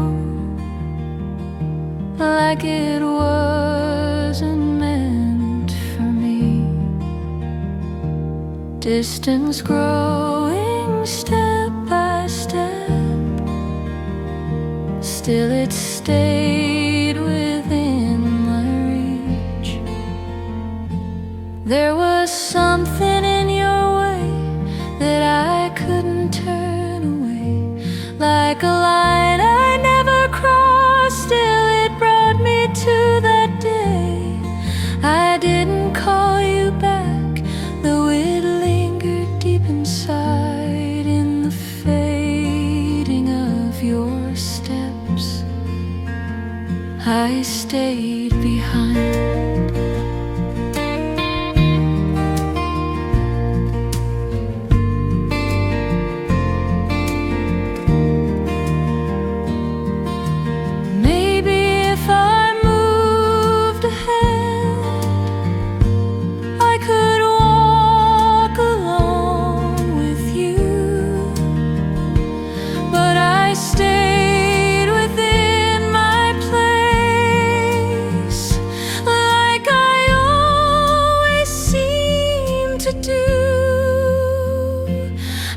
like it wasn't meant for me. Distance growing step by step, still it stayed within my reach. There was something in your way that I couldn't turn away, like a line I never crossed. Still it brought me to that day. I didn't call you back, though it lingered deep inside in the fading of your steps. I stayed behind.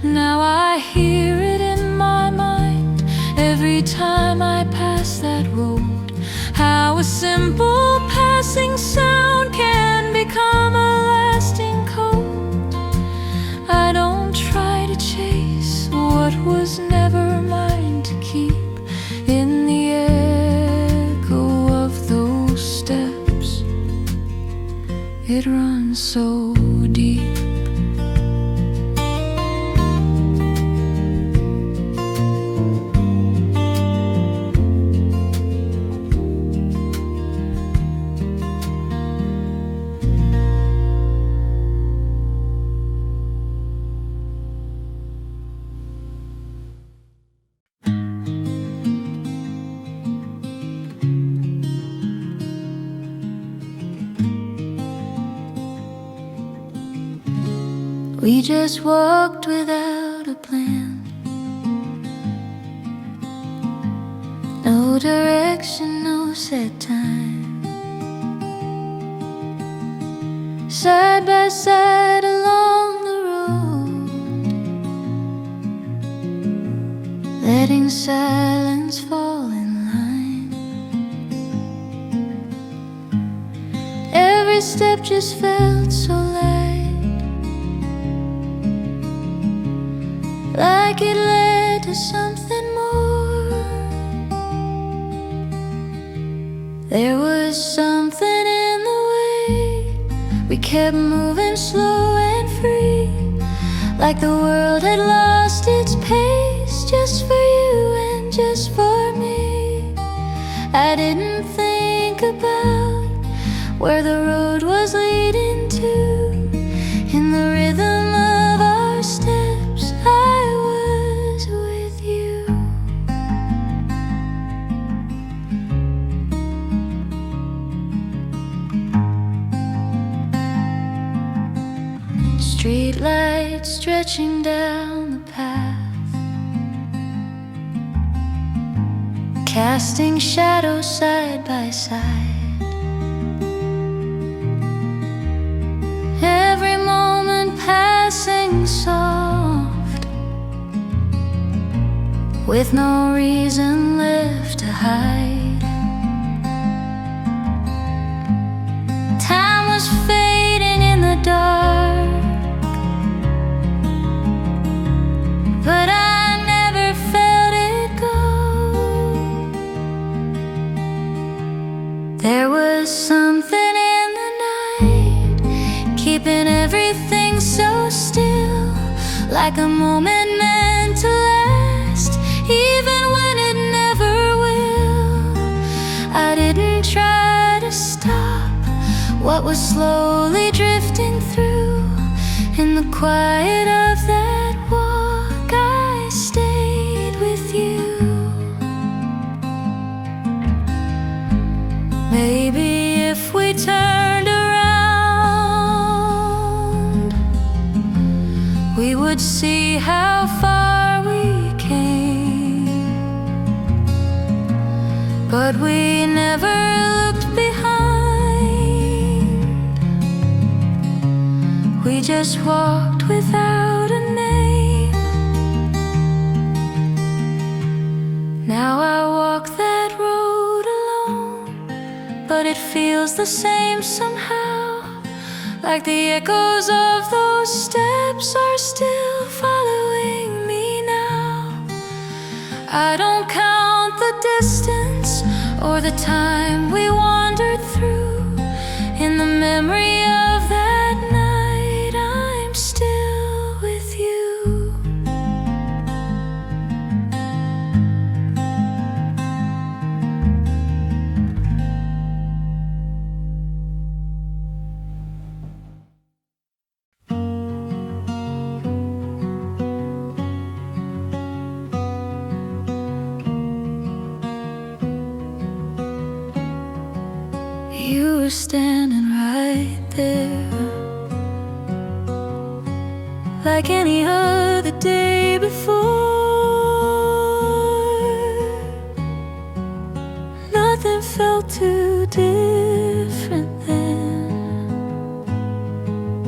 Now I hear it in my mind every time I pass that road, how a simple passing sound can become a lasting code. I don't try to chase what was never mine to keep. In the echo of those steps, it runs so deep. We just walked without a plan, no direction, no set time. Side by side along the road, letting silence fall in line. Every step just felt so light, like it led to something more. There was something in the way we kept moving slow and free, like the world had lost its pace just for you and just for me. I didn't think about where the road was leading to. In the rhythm of our steps, I was with you. Street lights stretching down the path, casting shadows side by side. Every moment passing soft, with no reason left to hide. Time was fading in the dark, but I never felt it go. There was something in the night, keeping everything so still, like a moment meant to last, even when it never will. I didn't try to stop what was slowly drifting through. In the quiet of that walk, I stayed with you. Maybe if we turned around, we would see how far we came. But we never looked behind. We just walked without a name. Now I walk that road alone, but it feels the same somehow. Like the echoes of those steps are still following me now. I don't count the distance or the time we wandered through. In the memory of that night, I'm still with you. You were standing right there, like any other day before. Nothing felt too different then.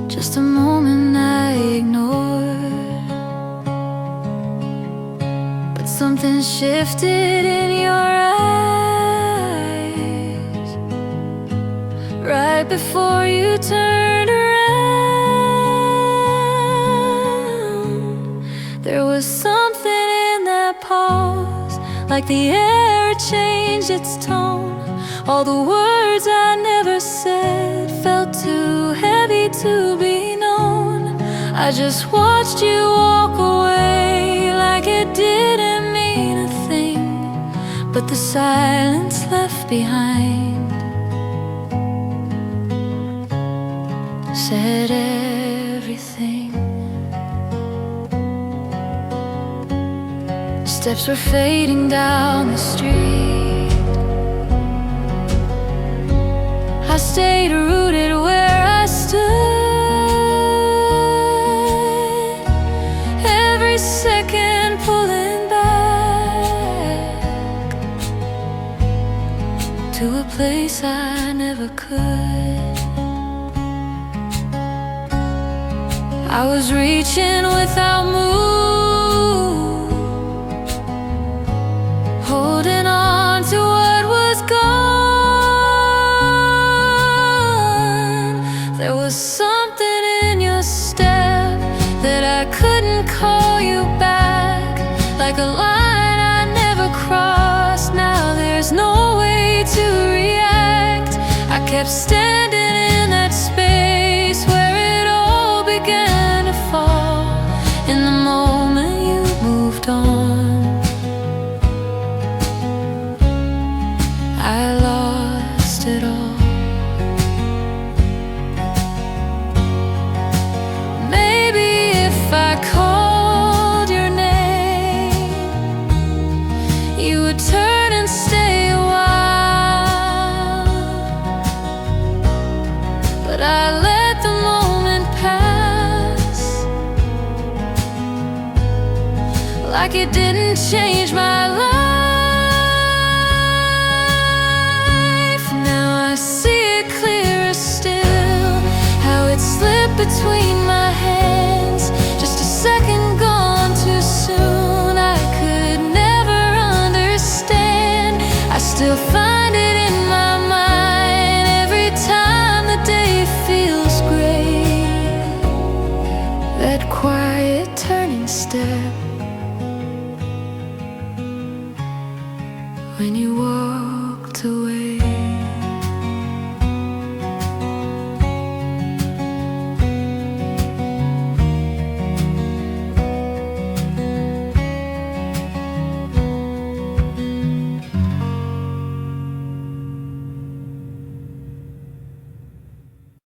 Just a moment I ignored, but something shifted in your eyes. Right before you turned around, there was something in that pause, like the air changed its tone. All the words I never said felt too heavy to be known. I just watched you walk away like it didn't mean a thing, but the silence left behind said everything. Steps were fading down the street. I stayed rooted where I stood, every second pulling back to a place I never could. I was reaching without move, holding on to what was gone. There was something in your step that I couldn't call you back, like a line I never crossed. Now there's no way to react. I kept standing in that space where it all began to fall. In the moment you moved on, I lost it all. Maybe if I called your name, you would turn and stay a while, but I let the moment pass like it didn't change my life. Now I see it clearer still, how it slipped between my hands, just a second gone too soon. I could never understand. I still find it in my mind every time the day feels gray. That quiet turning step when you